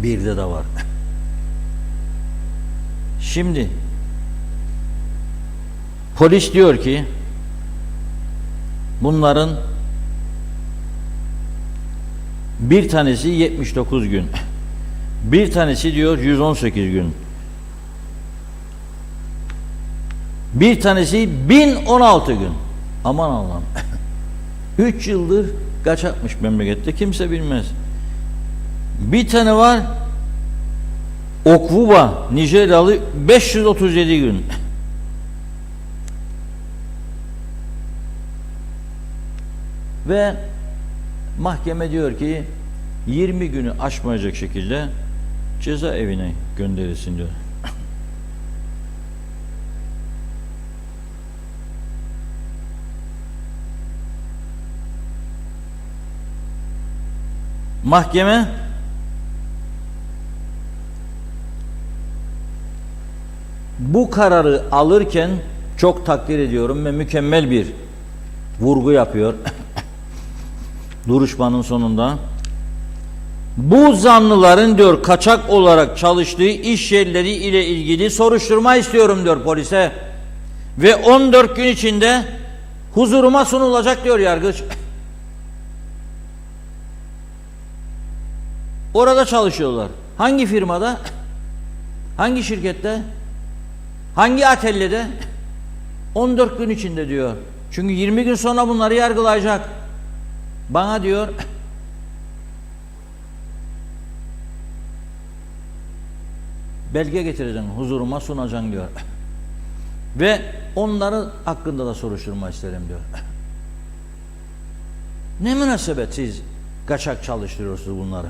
1'de de var. Şimdi polis diyor ki bunların bir tanesi 79 gün. Bir tanesi diyor 118 gün. Bir tanesi 1016 gün. Aman Allah'ım. 3 yıldır kaçakmış memlekette kimse bilmez. Bir tane var Okvuba Nijeryalı 537 gün. Ve mahkeme diyor ki 20 günü aşmayacak şekilde cezaevine gönderilsin diyor. Mahkeme bu kararı alırken çok takdir ediyorum ve mükemmel bir vurgu yapıyor. Duruşmanın sonunda bu zanlıların diyor kaçak olarak çalıştığı iş yerleri ile ilgili soruşturma istiyorum diyor polise ve 14 gün içinde huzuruma sunulacak diyor yargıç. Orada çalışıyorlar. Hangi firmada? Hangi şirkette? Hangi atelyede? 14 gün içinde diyor. Çünkü 20 gün sonra bunları yargılayacak. Bana diyor belge getireceksin, huzuruma sunacaksın diyor. Ve onları hakkında da soruşturma isterim diyor. Ne münasebet siz kaçak çalıştırıyorsunuz bunları?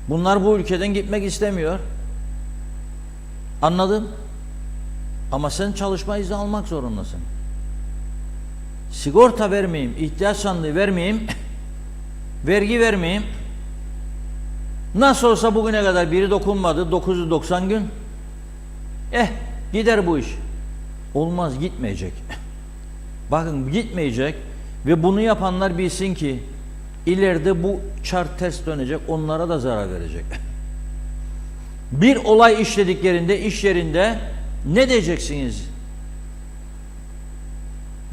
Bunlar bu ülkeden gitmek istemiyor. Anladım. Ama sen çalışma izni almak zorundasın. Sigorta vermeyeyim, ihtiyaç sandığı vermeyeyim, vergi vermeyeyim. Nasıl olsa bugüne kadar biri dokunmadı, 990 gün. Gider bu iş. Olmaz, gitmeyecek. Bakın gitmeyecek ve bunu yapanlar bilsin ki ileride bu çark ters dönecek, onlara da zarar verecek. Bir olay işlediklerinde, iş yerinde ne diyeceksiniz?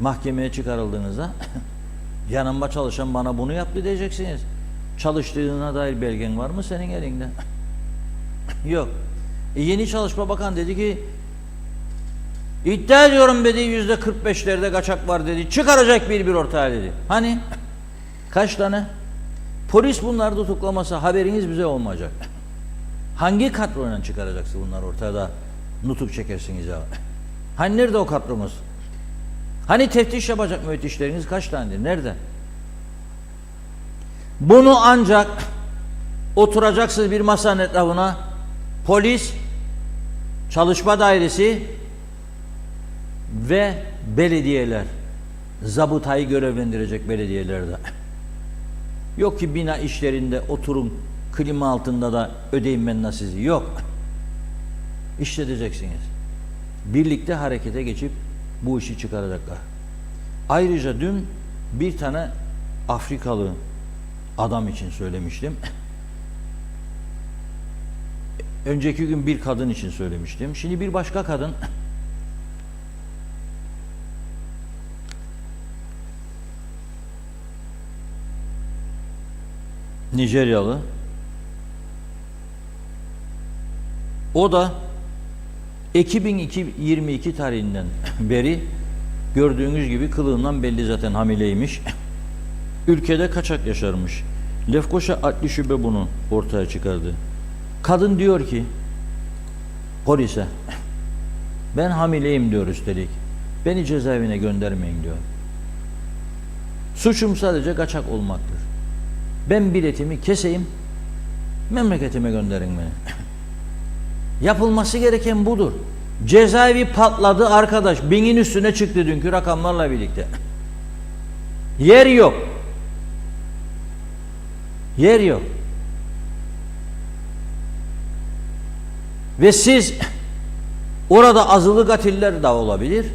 Mahkemeye çıkarıldığınızda yanımda çalışan bana bunu yaptı diyeceksiniz. Çalıştığına dair belgen var mı senin elinde? Yok. Yeni Çalışma Bakanı dedi ki iddia ediyorum dedi %45'lerde kaçak var dedi. Çıkaracak bir ortaya dedi. Hani? Kaç tane? Polis bunları tutuklamasa haberiniz bize olmayacak. Hangi kadroyla çıkaracaksın bunlar ortada nutuk çekersiniz ya? Hani nerede o kadromuz? Hani teftiş yapacak müfettişleriniz kaç tanedir? Nerede? Bunu ancak oturacaksınız bir masanın etrafına, polis, çalışma dairesi ve belediyeler, zabıtayı görevlendirecek belediyelerde. Yok ki bina işlerinde oturun klima altında da ödeyin ben sizi. Yok. İşleteceksiniz. Birlikte harekete geçip bu işi çıkaracaklar. Ayrıca dün bir tane Afrikalı adam için söylemiştim. Önceki gün bir kadın için söylemiştim. Şimdi bir başka kadın Nijeryalı. O da 2022 tarihinden beri gördüğünüz gibi kılığından belli zaten hamileymiş. Ülkede kaçak yaşarmış. Lefkoşa Adli Şube bunu ortaya çıkardı. Kadın diyor ki polise ben hamileyim diyor üstelik. Beni cezaevine göndermeyin diyor. Suçum sadece kaçak olmaktır. Ben biletimi keseyim, memleketime gönderin beni. Yapılması gereken budur. Cezaevi patladı arkadaş. 1000'in üstüne çıktı dünkü rakamlarla birlikte. Yer yok. Yer yok. Ve siz orada azılı katiller de olabilir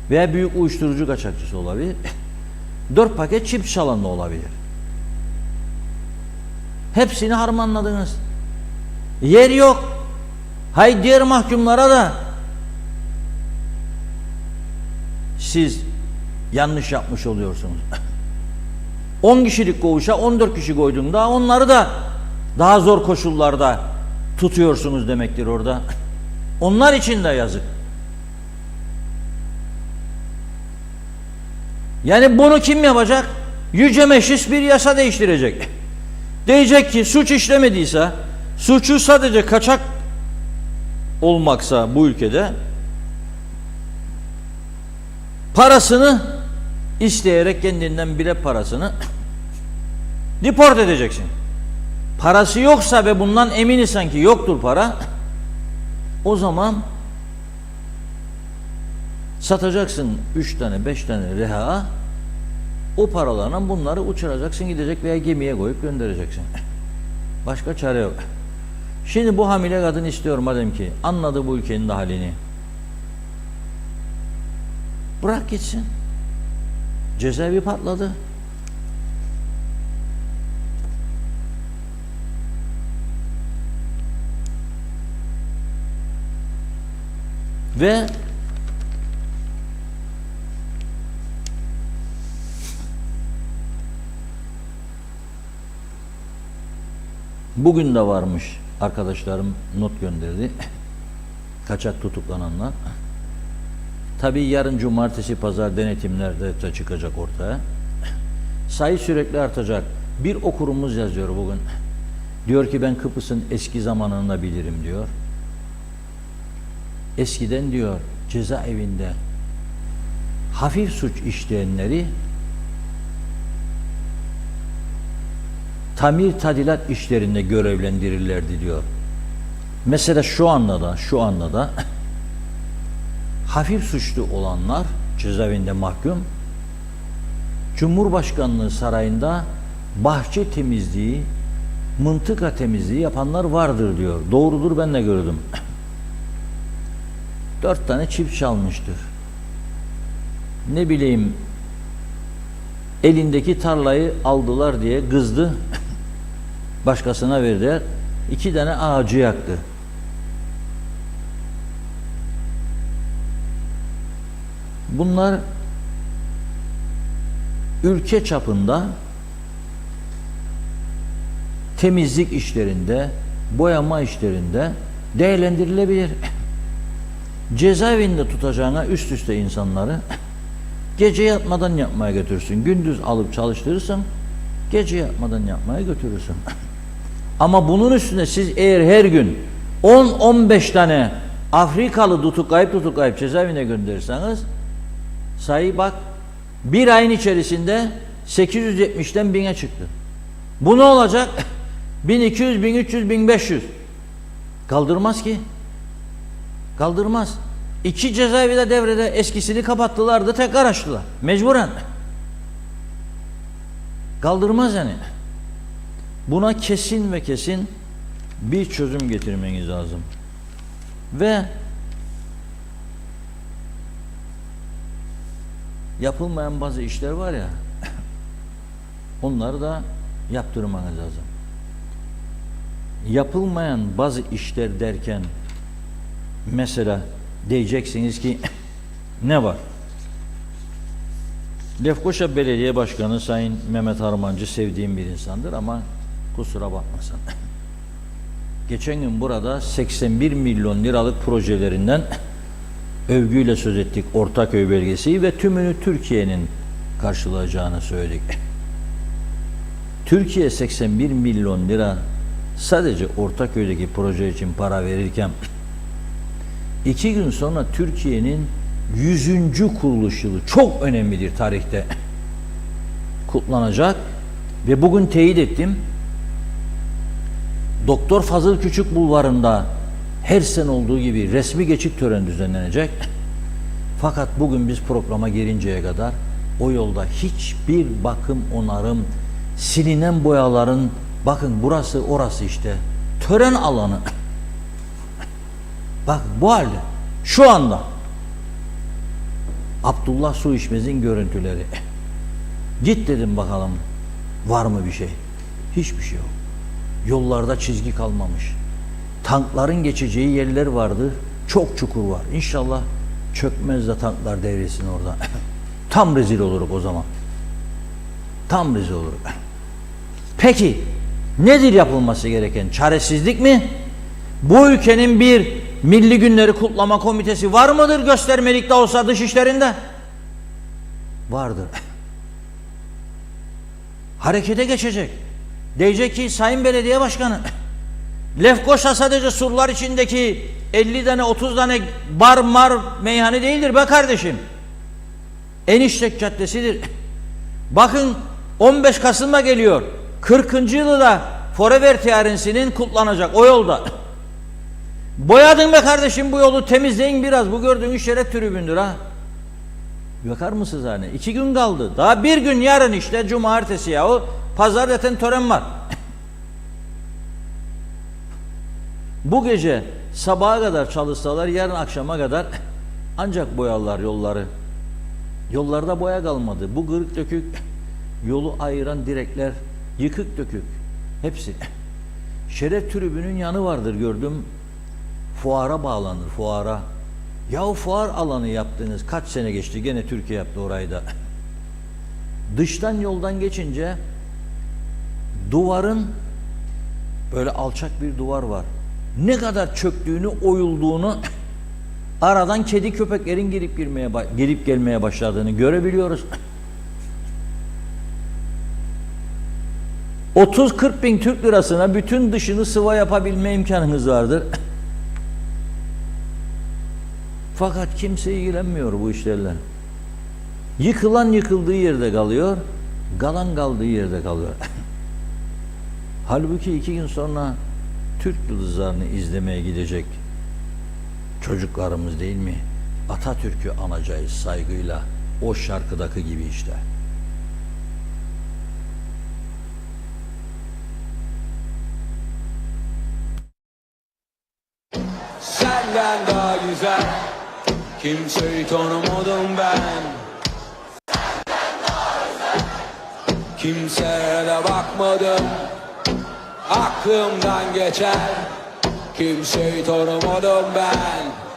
veya büyük uyuşturucu kaçakçısı olabilir. 4 paket çip çalan da olabilir. Hepsini harmanladınız. Yer yok. Hay diğer mahkumlara da siz yanlış yapmış oluyorsunuz. 10 kişilik koğuşa 14 kişi koyduğunda onları da daha zor koşullarda tutuyorsunuz demektir orada. Onlar için de yazık. Yani bunu kim yapacak? Yüce Meclis bir yasa değiştirecek. Diyecek ki suç işlemediyse, suçu sadece kaçak olmaksa bu ülkede parasını isteyerek kendinden bile parasını deport edeceksin. Parası yoksa ve bundan emin isen ki yoktur para, o zaman satacaksın 3 tane 5 tane reha, o paralarla bunları uçuracaksın, gidecek veya gemiye koyup göndereceksin. Başka çare yok. Şimdi bu hamile kadın istiyor madem ki anladı bu ülkenin de halini. Bırak gitsin. Cezaevi patladı. Ve bugün de varmış, arkadaşlarım not gönderdi. Kaçak tutuklananlar. Tabii yarın cumartesi pazar denetimlerde de çıkacak ortaya. Sayı sürekli artacak. Bir okurumuz yazıyor bugün. Diyor ki ben Kıbrıs'ın eski zamanını bilirim diyor. Eskiden diyor cezaevinde hafif suç işleyenleri tamir tadilat işlerinde görevlendirirlerdi diyor. Mesela şu anda da hafif suçlu olanlar cezaevinde mahkum, Cumhurbaşkanlığı sarayında bahçe temizliği, mıntıka temizliği yapanlar vardır diyor. Doğrudur, ben de gördüm. 4 tane çift çalmıştır. Ne bileyim, elindeki tarlayı aldılar diye kızdı. Başkasına verdiler. 2 tane ağacı yaktı. Bunlar ülke çapında temizlik işlerinde, boyama işlerinde değerlendirilebilir. Cezaevinde tutacağına üst üste insanları gece yatmadan yapmaya götürsün. Gündüz alıp çalıştırırsın, gece yatmadan yapmaya götürürsün. Ama bunun üstüne siz eğer her gün 10-15 tane Afrikalı tutuklayıp cezaevine gönderirseniz, sayı bak, bir ayın içerisinde 870'ten 1000'e çıktı. Bu ne olacak? 1200, 1300, 1500. Kaldırmaz ki. Kaldırmaz. 2 cezaevi de devrede, eskisini kapattılardı, tekrar açtılar. Mecburen. Kaldırmaz yani. Buna kesin ve kesin bir çözüm getirmeniz lazım. Ve yapılmayan bazı işler var ya, onları da yaptırmanız lazım. Yapılmayan bazı işler derken, mesela diyeceksiniz ki ne var? Lefkoşa Belediye Başkanı Sayın Mehmet Harmancı sevdiğim bir insandır ama kusura bakmasın. Geçen gün burada 81 milyon liralık projelerinden övgüyle söz ettik, Ortaköy belgesi ve tümünü Türkiye'nin karşılayacağını söyledik. Türkiye 81 milyon lira sadece Ortaköy'deki proje için para verirken 2 gün sonra Türkiye'nin 100. kuruluş yılı çok önemlidir tarihte, kutlanacak ve bugün teyit ettim. Doktor Fazıl Küçük Bulvarı'nda her sene olduğu gibi resmi geçit töreni düzenlenecek. Fakat bugün biz programa gelinceye kadar o yolda hiçbir bakım, onarım, silinen boyaların, bakın burası orası işte tören alanı. Bak bu halde şu anda Abdullah Su İçmez'in görüntüleri. Git dedim bakalım, var mı bir şey? Hiçbir şey yok. Yollarda çizgi kalmamış. Tankların geçeceği yerler vardı. Çok çukur var. İnşallah çökmez de tanklar devrilsin orada. Tam rezil oluruz o zaman. Tam rezil oluruz. Peki nedir yapılması gereken? Çaresizlik mi? Bu ülkenin bir Milli Günleri Kutlama Komitesi var mıdır, göstermelik de olsa dışişlerinde? Vardır. Harekete geçecek. Diyecek ki Sayın Belediye Başkanı, Lefkoşa sadece surlar içindeki 50 tane 30 tane bar meyhane değildir be kardeşim. Eniştek Caddesi'dir. Bakın 15 Kasım'a geliyor. 40. yılı da Forever Tiyarensi'nin kutlanacak o yolda. Boyadın be kardeşim bu yolu, temizleyin biraz. Bu gördüğünüz şeref tribündür ha. Bakar mısınız hani? 2 gün kaldı. Daha bir gün, yarın işte cumartesi yahu. Pazar zaten tören var. Bu gece sabaha kadar çalışsalar yarın akşama kadar ancak boyarlar yolları. Yollarda boya kalmadı. Bu kırık dökük, yolu ayıran direkler yıkık dökük. Hepsi. Şeref tribünün yanı vardır gördüm. Fuara bağlanır, fuara. Yahu fuar alanı yaptınız. Kaç sene geçti, gene Türkiye yaptı orayı da. Dıştan yoldan geçince duvarın böyle alçak bir duvar var. Ne kadar çöktüğünü, oyulduğunu, aradan kedi köpeklerin girip gelmeye başladığını görebiliyoruz. 30-40 bin Türk lirasına bütün dışını sıva yapabilme imkanınız vardır. Fakat kimse ilgilenmiyor bu işlerle. Yıkılan yıkıldığı yerde kalıyor, kalan kaldığı yerde kalıyor. Halbuki 2 gün sonra Türk yıldızlarını izlemeye gidecek çocuklarımız değil mi? Atatürk'ü anacağız saygıyla. O şarkıdaki gibi işte. Senden daha güzel kimseyi tanımadım ben. Kimseye de bakmadım, aklımdan geçer. Kimseyi tanımadım ben.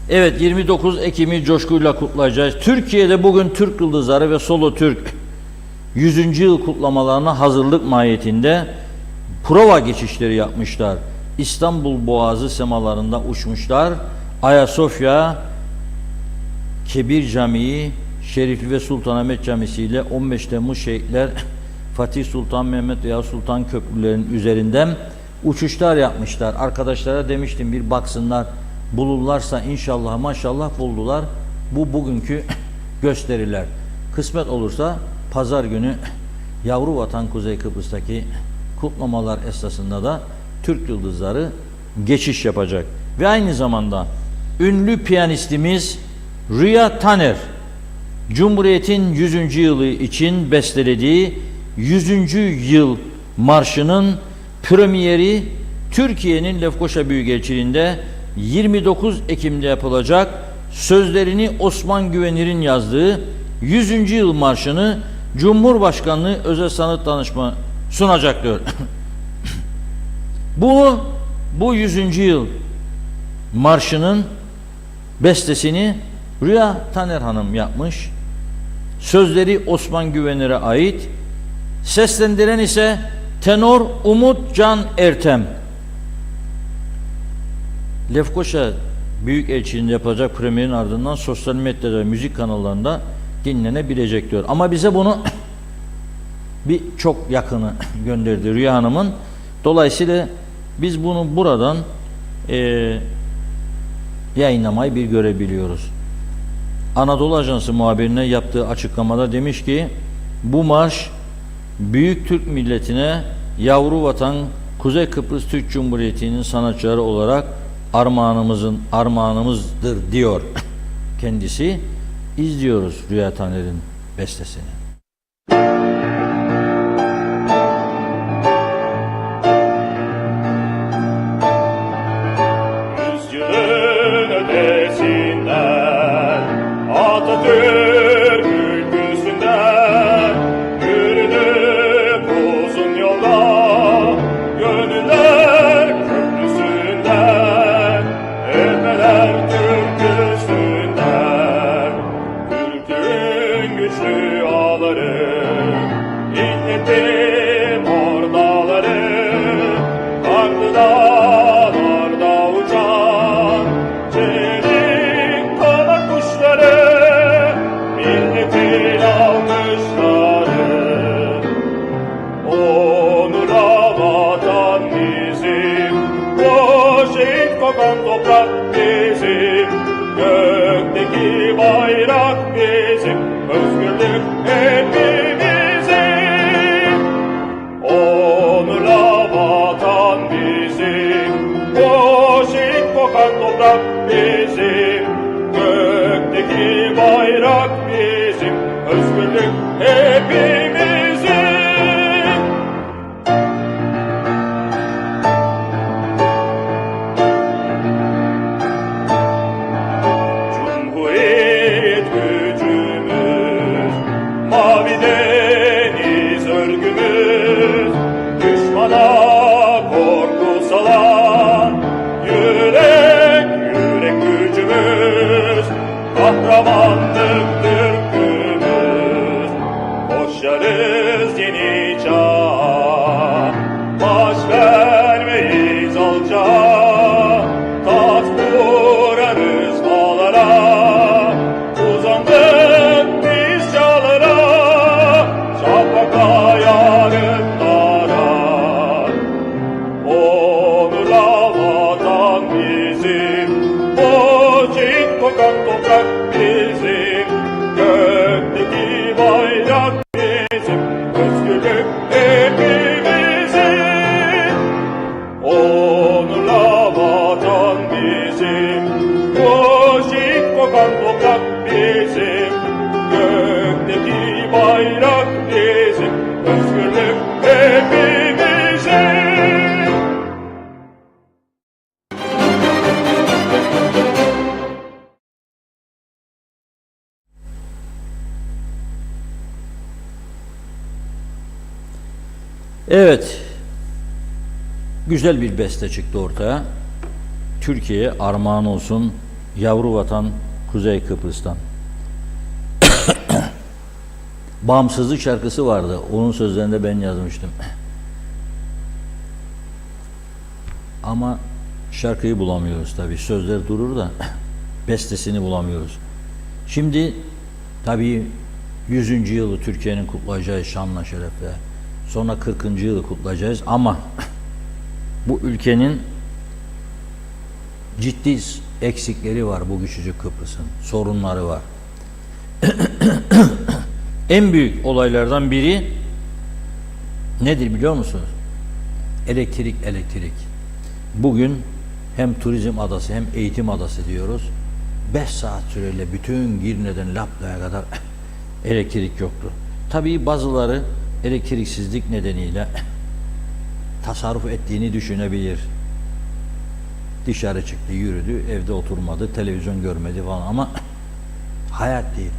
Evet, 29 Ekim'i coşkuyla kutlayacağız. Türkiye'de bugün Türk Yıldızları ve Solo Türk 100. yıl kutlamalarına hazırlık mahiyetinde prova geçişleri yapmışlar. İstanbul Boğazı semalarında uçmuşlar. Ayasofya, Kebir Camii, Şerifli ve Sultanahmet Camisi ile 15 Temmuz Şehitler Fatih Sultan Mehmet veya Sultan Köprülerinin üzerinden uçuşlar yapmışlar. Arkadaşlara demiştim bir baksınlar, bulurlarsa inşallah maşallah buldular. Bu bugünkü gösteriler. Kısmet olursa pazar günü Yavru Vatan Kuzey Kıbrıs'taki kutlamalar esnasında da Türk Yıldızları geçiş yapacak. Ve aynı zamanda ünlü piyanistimiz Rüya Taner, Cumhuriyet'in 100. yılı için bestelediği 100. yıl marşının premieri Türkiye'nin Lefkoşa Büyükelçiliği'nde 29 Ekim'de yapılacak. Sözlerini Osman Güvenir'in yazdığı 100. yıl marşını Cumhurbaşkanlığı Özel Sanat Danışma sunacak diyor. Bu 100. yıl marşının bestesini Rüya Taner Hanım yapmış. Sözleri Osman Güvenir'e ait. Seslendiren ise tenor Umut Can Ertem. Lefkoşa Büyükelçiliği'nde yapacak premierin ardından sosyal medyada ve müzik kanallarında dinlenebilecek diyor. Ama bize bunu bir çok yakını gönderdi Rüya Hanım'ın. Dolayısıyla biz bunu buradan yayınlamayı bir görebiliyoruz. Anadolu Ajansı muhabirine yaptığı açıklamada demiş ki bu marş büyük Türk milletine yavru vatan Kuzey Kıbrıs Türk Cumhuriyeti'nin sanatçıları olarak armağanımızdır diyor kendisi. İzliyoruz Rüya Taner'in bestesini. Yüzyılın ötesinden Atatürk ülküsünden yürüdük uzun yolda gönüller köprüsünden emeler Türk üstünden Türk'ün güçlü ağları inletti ordaları karlı dağlarda uçan çelik kanat kuşları milletin alkışları onura vatan bizim o şehit kokan toprak bizim gökteki bayrak bizim özgürlük hepimizin onura vatan bizim o şehit kokan toprak bizim gökteki bayrak bizim özgürlük hepimizin hepimizin. Onurla vatan bizim, boşluk kokan toprak bizim, gökteki bayrak bizim, özgürlük hepimizin. Evet, güzel bir beste çıktı ortaya. Türkiye'ye armağan olsun, yavru vatan Kuzey Kıbrıs'tan. Bağımsızlık şarkısı vardı, onun sözlerinde ben yazmıştım. Ama şarkıyı bulamıyoruz tabii, sözler durur da bestesini bulamıyoruz. Şimdi tabii 100. yılı Türkiye'nin kutlayacağı şanla şerefle. Sonra 40. yılı kutlayacağız ama bu ülkenin ciddi eksikleri var, bu küçücük Kıbrıs'ın sorunları var. En büyük olaylardan biri nedir biliyor musunuz? Elektrik. Bugün hem turizm adası hem eğitim adası diyoruz. 5 saat süreyle bütün Girne'den Laplı'ya kadar elektrik yoktu. Tabii bazıları elektriksizlik nedeniyle tasarruf ettiğini düşünebilir. Dışarı çıktı, yürüdü, evde oturmadı, televizyon görmedi falan ama hayat değil.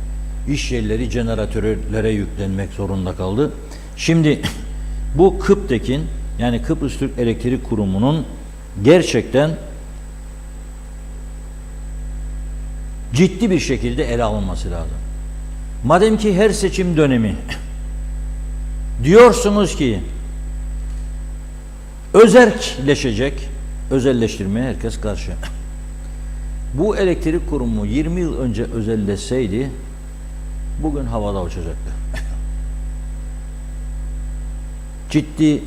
İş yerleri jeneratörlere yüklenmek zorunda kaldı. Şimdi bu KıPTEK'in, yani Kıbrıs Türk Elektrik Kurumu'nun gerçekten ciddi bir şekilde ele alınması lazım. Madem ki her seçim dönemi diyorsunuz ki özerkleşecek, özelleştirmeye herkes karşı. Bu elektrik kurumu 20 yıl önce özelleşseydi bugün havada uçacaktı. Ciddi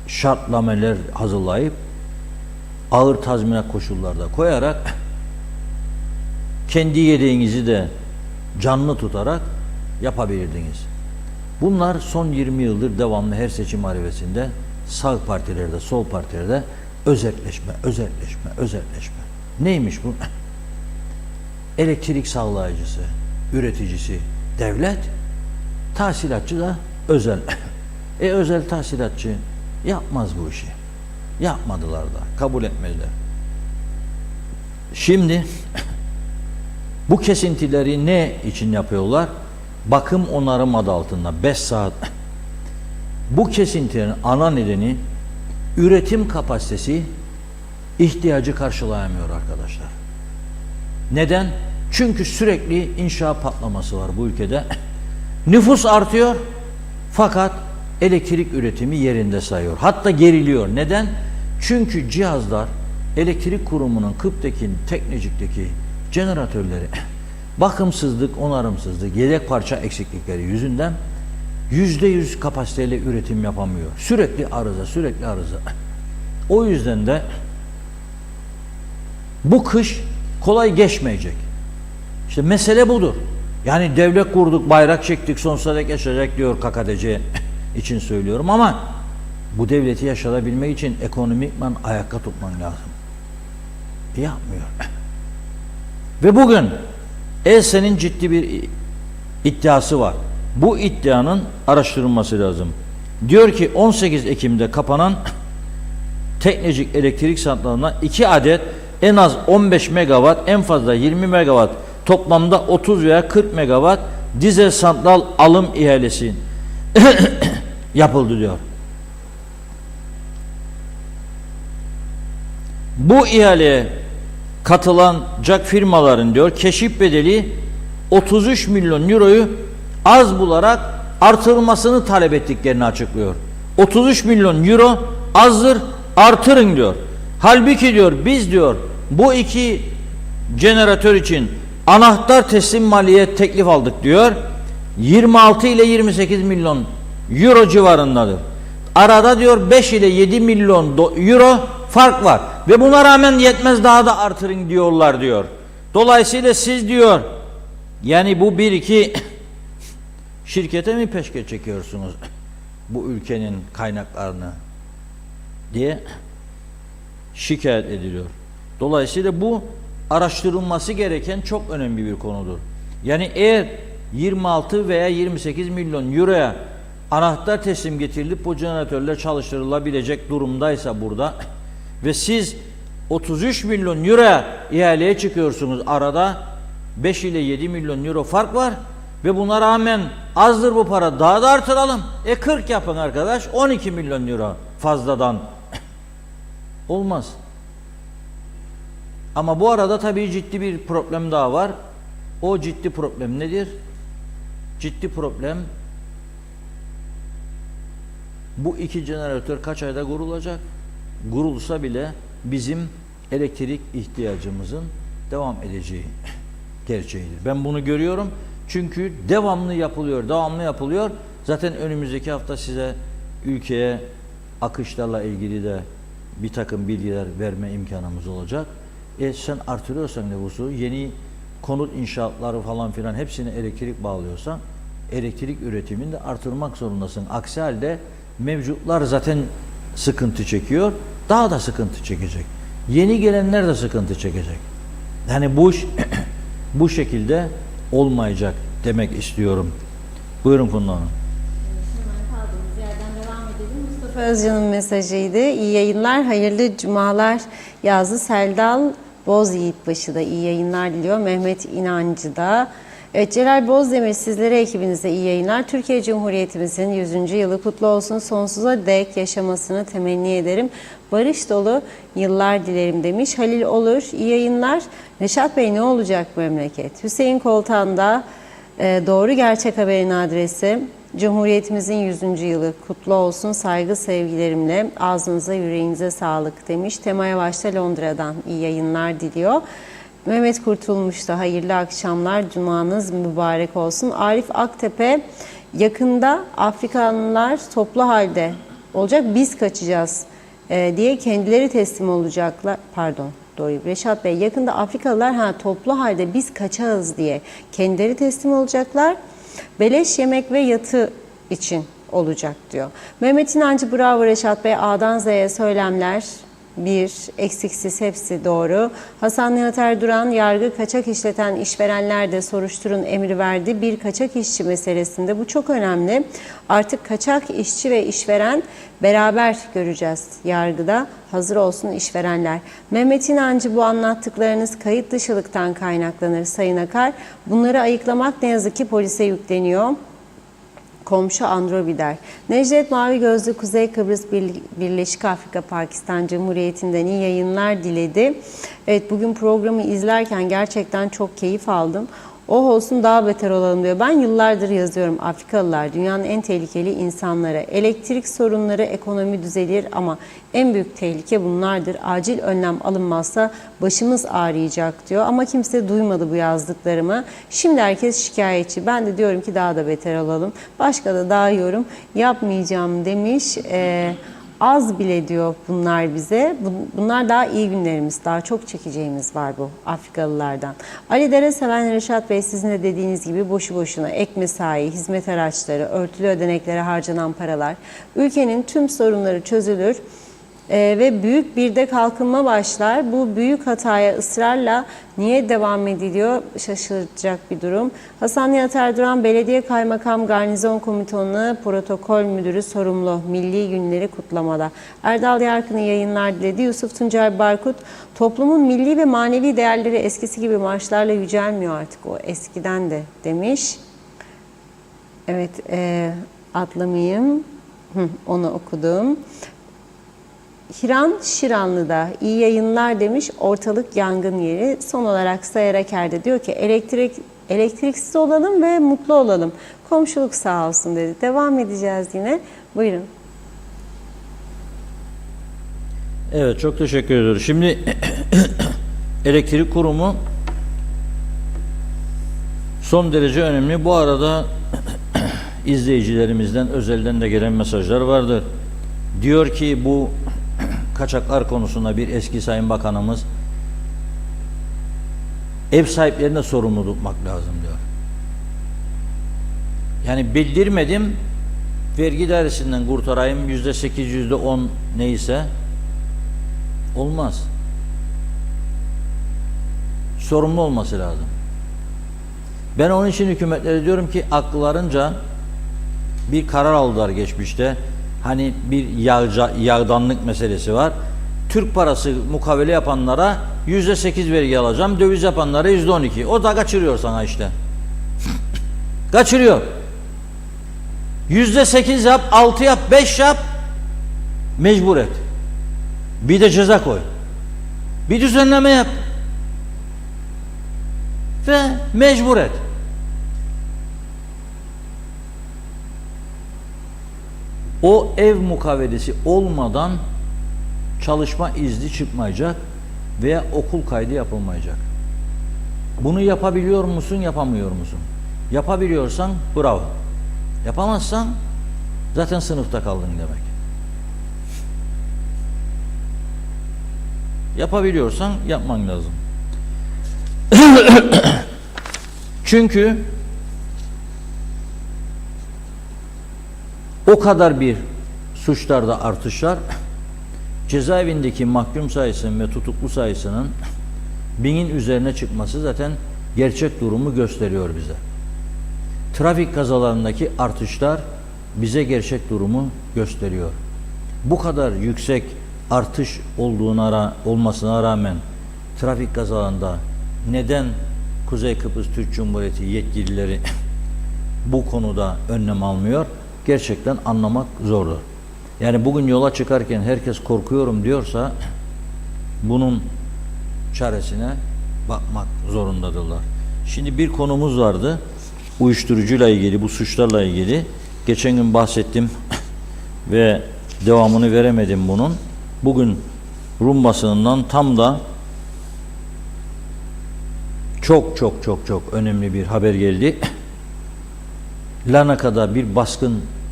şartnameler hazırlayıp ağır tazminat koşullarda koyarak kendi yedeğinizi de canlı tutarak yapabilirdiniz. Bunlar son 20 yıldır devamlı her seçim arifesinde sağ partilerde, sol partilerde özelleşme. Neymiş bu? Elektrik sağlayıcısı, üreticisi devlet, tahsilatçı da özel. Özel tahsilatçı yapmaz bu işi. Yapmadılar da, kabul etmediler. Şimdi bu kesintileri ne için yapıyorlar? Bakım onarım adı altında 5 saat. Bu kesintilerin ana nedeni üretim kapasitesi ihtiyacı karşılayamıyor arkadaşlar. Neden? Çünkü sürekli inşaat patlaması var bu ülkede. Nüfus artıyor fakat elektrik üretimi yerinde sayıyor. Hatta geriliyor. Neden? Çünkü cihazlar elektrik kurumunun KıPTEK'in Teknecik'teki jeneratörleri bakımsızlık, onarımsızlık, yedek parça eksiklikleri yüzünden %100 kapasiteyle üretim yapamıyor. Sürekli arıza. O yüzden de bu kış kolay geçmeyecek. İşte mesele budur. Yani devlet kurduk, bayrak çektik, sonsuza dek yaşayacak diyor KKTC için söylüyorum ama bu devleti yaşatabilmek için ekonomikman ayakta tutman lazım. Yapmıyor. Ve bugün ELSE'nin ciddi bir iddiası var. Bu iddianın araştırılması lazım. Diyor ki 18 Ekim'de kapanan Teknecik elektrik santralına 2 adet en az 15 megawatt, en fazla 20 megawatt, toplamda 30 veya 40 megawatt dizel santral alım ihalesi yapıldı diyor. Bu ihaleye katılacak firmaların diyor keşif bedeli 33 milyon euroyu az bularak artırılmasını talep ettiklerini açıklıyor. 33 milyon euro azdır, artırın diyor. Halbuki diyor biz diyor bu iki jeneratör için anahtar teslim maliyet teklif aldık diyor. 26 ile 28 milyon euro civarındadır. Arada diyor 5 ile 7 milyon euro fark var. Ve buna rağmen yetmez daha da artırın diyorlar diyor. Dolayısıyla siz diyor yani bu bir iki şirkete mi peşkeş çekiyorsunuz? bu ülkenin kaynaklarını diye şikayet ediliyor. Dolayısıyla bu araştırılması gereken çok önemli bir konudur. Yani eğer 26 veya 28 milyon euroya anahtar teslim getirilip bu jeneratörler çalıştırılabilecek durumdaysa burada ve siz 33 milyon euroya ihaleye çıkıyorsunuz, arada 5 ile 7 milyon euro fark var ve buna rağmen azdır bu para, daha da artıralım. 40 yapın arkadaş, 12 milyon euro fazladan olmaz. Ama bu arada tabii ciddi bir problem daha var. O ciddi problem nedir? Ciddi problem, bu iki jeneratör kaç ayda kurulacak? Kurulsa bile bizim elektrik ihtiyacımızın devam edeceği gerçeğidir. Ben bunu görüyorum. Çünkü devamlı yapılıyor. Zaten önümüzdeki hafta size ülkeye akışlarla ilgili de bir takım bilgiler verme imkanımız olacak. Sen artırıyorsan nüfusu, yeni konut inşaatları falan filan hepsine elektrik bağlıyorsan elektrik üretimini de artırmak zorundasın. Aksi halde mevcutlar zaten sıkıntı çekiyor, daha da sıkıntı çekecek. Yeni gelenler de sıkıntı çekecek. Yani bu iş bu şekilde olmayacak demek istiyorum. Buyurun Funda Hanım. Kaldığımız yerden devam edelim. Mustafa Özcan'ın mesajıydı. İyi yayınlar, hayırlı cumalar yazdı. Seldal Bozyiğitbaşı da iyi yayınlar diliyor. Mehmet İnancı da. Evet, Celal Bozdemir, sizlere, ekibinize iyi yayınlar. Türkiye Cumhuriyetimizin 100. yılı kutlu olsun. Sonsuza dek yaşamasını temenni ederim. Barış dolu yıllar dilerim demiş. Halil Olur, iyi yayınlar. Reşat Bey, ne olacak memleket? Hüseyin Koltan'da doğru gerçek haberin adresi. Cumhuriyetimizin 100. yılı kutlu olsun. Saygı sevgilerimle, ağzınıza yüreğinize sağlık demiş. Temaya başta Londra'dan iyi yayınlar diliyor. Mehmet Kurtulmuş da hayırlı akşamlar, cumanız mübarek olsun. Arif Aktepe, yakında Afrikanlılar toplu halde olacak, biz kaçacağız diye kendileri teslim olacaklar. Pardon, doğru. Reşat Bey, yakında Afrikalılar toplu halde biz kaçağız diye kendileri teslim olacaklar. Beleş yemek ve yatı için olacak diyor. Mehmet İnancı, bravo Reşat Bey, A'dan Z'ye söylemler. Bir, eksiksiz hepsi doğru. Hasan Nihat Erduran, yargı kaçak işleten işverenler de soruşturun emri verdi. Bir kaçak işçi meselesinde bu çok önemli. Artık kaçak işçi ve işveren beraber göreceğiz yargıda. Hazır olsun işverenler. Mehmet İnancı, bu anlattıklarınız kayıt dışılıktan kaynaklanır Sayın Akar. Bunları ayıklamak ne yazık ki polise yükleniyor. Komşu Androbider. Necdet Mavi Gözlü, Kuzey Kıbrıs Birleşik Afrika Pakistan Cumhuriyeti'nden iyi yayınlar diledi. Evet, bugün programı izlerken gerçekten çok keyif aldım. Oh olsun daha beter olalım diyor. Ben yıllardır yazıyorum, Afrikalılar dünyanın en tehlikeli insanları. Elektrik sorunları, ekonomi düzelir ama en büyük tehlike bunlardır. Acil önlem alınmazsa başımız ağrıyacak diyor. Ama kimse duymadı bu yazdıklarımı. Şimdi herkes şikayetçi. Ben de diyorum ki daha da beter olalım. Başka da daha yorum yapmayacağım demiş. Az bile diyor bunlar bize. Bunlar daha iyi günlerimiz, daha çok çekeceğimiz var bu Afrikalılardan. Ali Dere Seven, Reşat Bey, sizin de dediğiniz gibi boşu boşuna ek mesai, hizmet araçları, örtülü ödeneklere harcanan paralar, ülkenin tüm sorunları çözülür ve büyük bir de kalkınma başlar. Bu büyük hataya ısrarla niye devam ediliyor? Şaşıracak bir durum. Hasan Nihat Erduran, Belediye Kaymakam Garnizon Komutanı Protokol Müdürü sorumlu milli günleri kutlamada. Erdal Yarkın'ı yayınlar diledi. Yusuf Tuncay Barkut, toplumun milli ve manevi değerleri eskisi gibi marşlarla yücelmiyor artık, o eskiden de demiş. Evet, atlamayayım. Onu okudum. Hiran Şiranlı'da iyi yayınlar demiş. Ortalık yangın yeri. Son olarak Sayarak Er'de diyor ki elektriksiz olalım ve mutlu olalım. Komşuluk sağ olsun dedi. Devam edeceğiz yine. Buyurun. Evet, çok teşekkür ediyoruz. Şimdi elektrik kurumu son derece önemli. Bu arada izleyicilerimizden özelden de gelen mesajlar vardır. Diyor ki bu kaçaklar konusunda bir eski Sayın Bakanımız ev sahiplerine sorumlu tutmak lazım diyor. Yani bildirmedim, vergi dairesinden kurtarayım, %8, %10 neyse olmaz. Sorumlu olması lazım. Ben onun için hükümetlere diyorum ki akıllarınca bir karar aldılar geçmişte. Hani bir yağdanlık meselesi var. Türk parası mukavele yapanlara %8 vergi alacağım, döviz yapanlara %12. O da kaçırıyor sana işte. Kaçırıyor. %8 yap, 6 yap, 5 yap, mecbur et. Bir de ceza koy. Bir düzenleme yap. Ve mecbur et. O ev mukavelesi olmadan çalışma izni çıkmayacak veya okul kaydı yapılmayacak. Bunu yapabiliyor musun, yapamıyor musun? Yapabiliyorsan bravo. Yapamazsan zaten sınıfta kaldın demek. Yapabiliyorsan yapman lazım. Çünkü o kadar bir suçlarda artışlar, cezaevindeki mahkum sayısının ve tutuklu sayısının 1000'in üzerine çıkması zaten gerçek durumu gösteriyor bize. Trafik kazalarındaki artışlar bize gerçek durumu gösteriyor. Bu kadar yüksek artış olmasına rağmen trafik kazalarında neden Kuzey Kıbrıs Türk Cumhuriyeti yetkilileri bu konuda önlem almıyor? Gerçekten anlamak zordur. Yani bugün yola çıkarken herkes korkuyorum diyorsa bunun çaresine bakmak zorundadırlar. Şimdi bir konumuz vardı. Uyuşturucuyla ilgili, bu suçlarla ilgili. Geçen gün bahsettim ve devamını veremedim bunun. Bugün Rum basınından tam da çok önemli bir haber geldi. Larnaka'da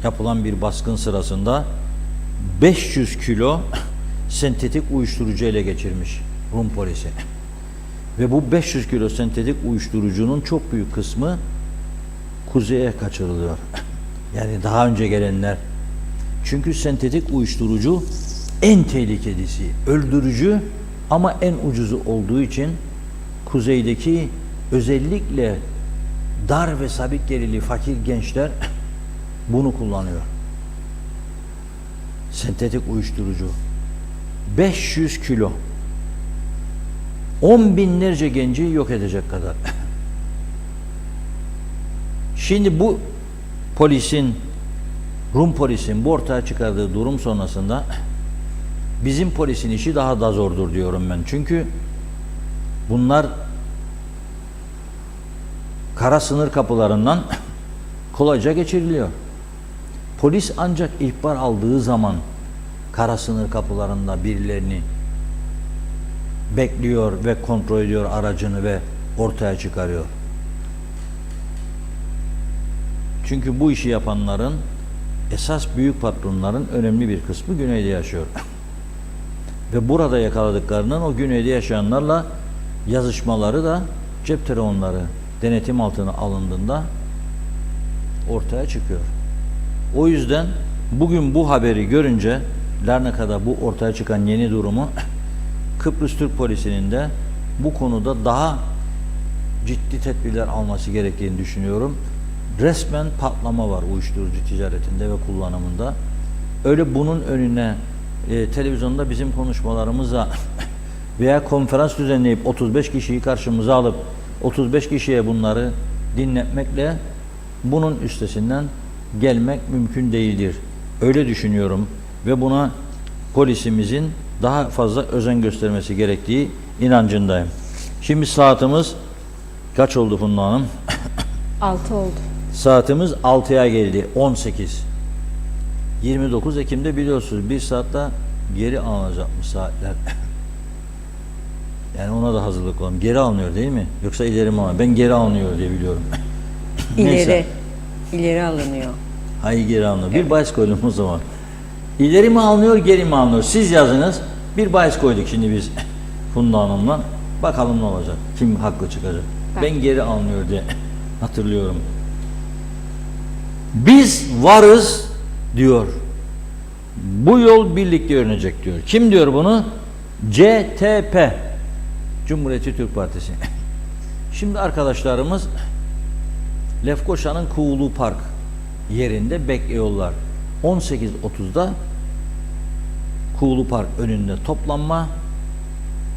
yapılan bir baskın sırasında 500 kilo sentetik uyuşturucu ele geçirmiş Rum polisi. Ve bu 500 kilo sentetik uyuşturucunun çok büyük kısmı kuzeye kaçırılıyor. Yani daha önce gelenler. Çünkü sentetik uyuşturucu en tehlikelisi, öldürücü ama en ucuzu olduğu için kuzeydeki özellikle dar ve sabit gelirli fakir gençler bunu kullanıyor. Sentetik uyuşturucu. 500 kilo. 10 binlerce genci yok edecek kadar. Şimdi bu Rum polisin bu ortaya çıkardığı durum sonrasında bizim polisin işi daha da zordur diyorum ben. Çünkü bunlar kara sınır kapılarından kolayca geçiriliyor. Polis ancak ihbar aldığı zaman kara sınır kapılarında birilerini bekliyor ve kontrol ediyor aracını ve ortaya çıkarıyor. Çünkü bu işi yapanların esas büyük patronların önemli bir kısmı güneyde yaşıyor. Ve burada yakaladıklarının o güneyde yaşayanlarla yazışmaları da cep telefonları denetim altına alındığında ortaya çıkıyor. O yüzden bugün bu haberi görünce Larnaka'da bu ortaya çıkan yeni durumu Kıbrıs Türk Polisi'nin de bu konuda daha ciddi tedbirler alması gerektiğini düşünüyorum. Resmen patlama var uyuşturucu ticaretinde ve kullanımında. Öyle bunun önüne televizyonda bizim konuşmalarımıza veya konferans düzenleyip 35 kişiyi karşımıza alıp 35 kişiye bunları dinletmekle bunun üstesinden gelmek mümkün değildir. Öyle düşünüyorum ve buna polisimizin daha fazla özen göstermesi gerektiği inancındayım. Şimdi saatimiz kaç oldu Funda Hanım? 6 oldu. Saatimiz 6'ya geldi. 18. 29 Ekim'de biliyorsunuz bir saatte geri alınacakmış saatler. Yani ona da hazırlık olalım. Geri alınıyor değil mi? Yoksa ileri mi alınıyor? Ben geri alınıyor diye biliyorum. İleri alınıyor. Hayır, geri alınıyor. Evet. Bir bahis koydum o zaman. İleri mi alınıyor, geri mi alınıyor? Siz yazınız. Bir bahis koyduk şimdi biz Funda Hanım'la. Bakalım ne olacak? Kim haklı çıkacak? Ben geri alınıyor diye hatırlıyorum. Biz varız diyor. Bu yol birlikte yürünecek diyor. Kim diyor bunu? CTP, Cumhuriyetçi Türk Partisi. Şimdi arkadaşlarımız Lefkoşa'nın Kuğulu Park yerinde bekliyorlar. 18.30'da Kuğulu Park önünde toplanma,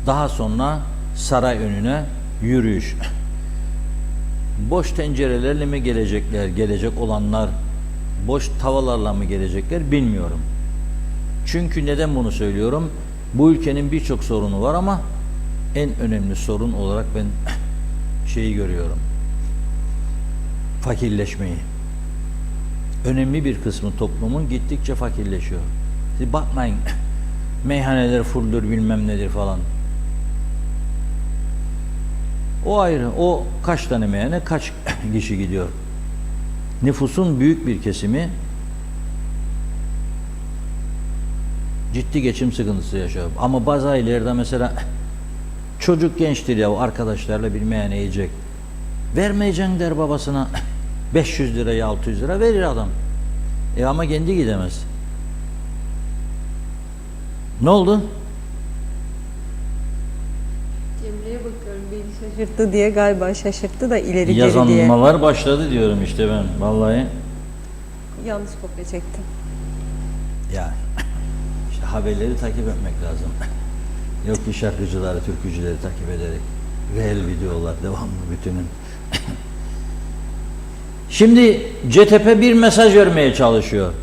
daha sonra saray önüne yürüyüş. Boş tencerelerle mi gelecekler, gelecek olanlar boş tavalarla mı gelecekler bilmiyorum. Çünkü neden bunu söylüyorum? Bu ülkenin birçok sorunu var ama en önemli sorun olarak ben şeyi görüyorum. Fakirleşmeyi. Önemli bir kısmı toplumun gittikçe fakirleşiyor. Siz bakmayın, meyhaneler fulldur bilmem nedir falan. O ayrı. O kaç tane meyhane, kaç kişi gidiyor. Nüfusun büyük bir kesimi ciddi geçim sıkıntısı yaşıyor. Ama bazı ailelerde mesela çocuk gençtir ya, arkadaşlarla bir meyhane yiyecek. Vermeyeceksin der babasına. 500 liraya 600 lira verir adam. Ama kendi gidemez. Ne oldu? Cemre'ye bakıyorum, beni şaşırttı diye, galiba şaşırttı da ileri geri diye. Yazanmalar başladı diyorum işte ben. Vallahi. Yanlış kopya çektim. Ya işte haberleri takip etmek lazım. Yok ki şarkıcıları, türkücüleri takip ederek. Reel videolar devamlı bütünün. Şimdi CTP bir mesaj vermeye çalışıyor.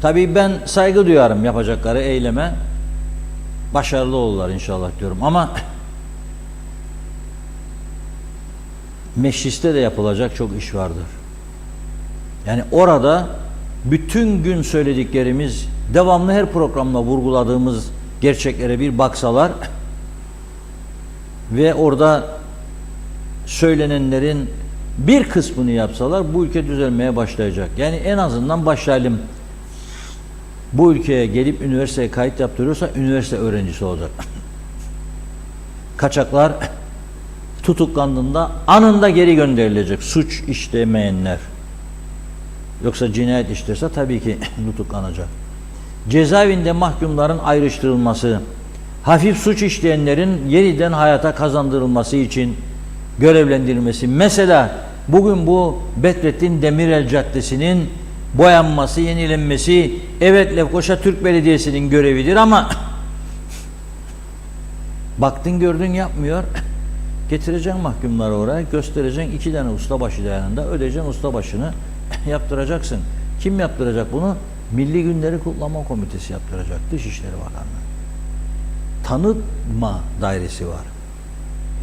Tabii ben saygı duyarım yapacakları eyleme. Başarılı olurlar inşallah diyorum ama mecliste de yapılacak çok iş vardır. Yani orada bütün gün söylediklerimiz, devamlı her programda vurguladığımız gerçeklere bir baksalar ve orada söylenenlerin bir kısmını yapsalar bu ülke düzelmeye başlayacak. Yani en azından başlayalım. Bu ülkeye gelip üniversiteye kayıt yaptırıyorsa üniversite öğrencisi olacak. Kaçaklar tutuklandığında anında geri gönderilecek. Suç işlemeyenler. Yoksa cinayet işlerse tabii ki tutuklanacak. Cezaevinde mahkumların ayrıştırılması, hafif suç işleyenlerin yeniden hayata kazandırılması için görevlendirilmesi. Mesela bugün bu Bedrettin Demirel Caddesi'nin boyanması, yenilenmesi, evet Lefkoşa Türk Belediyesi'nin görevidir ama baktın gördün yapmıyor. Getireceksin mahkumları oraya, göstereceksin 2 tane ustabaşı da yanında, ödeyeceksin ustabaşını yaptıracaksın. Kim yaptıracak bunu? Milli Günleri Kutlama Komitesi yaptıracak. Dışişleri Bakanlığı. Tanıtma dairesi var.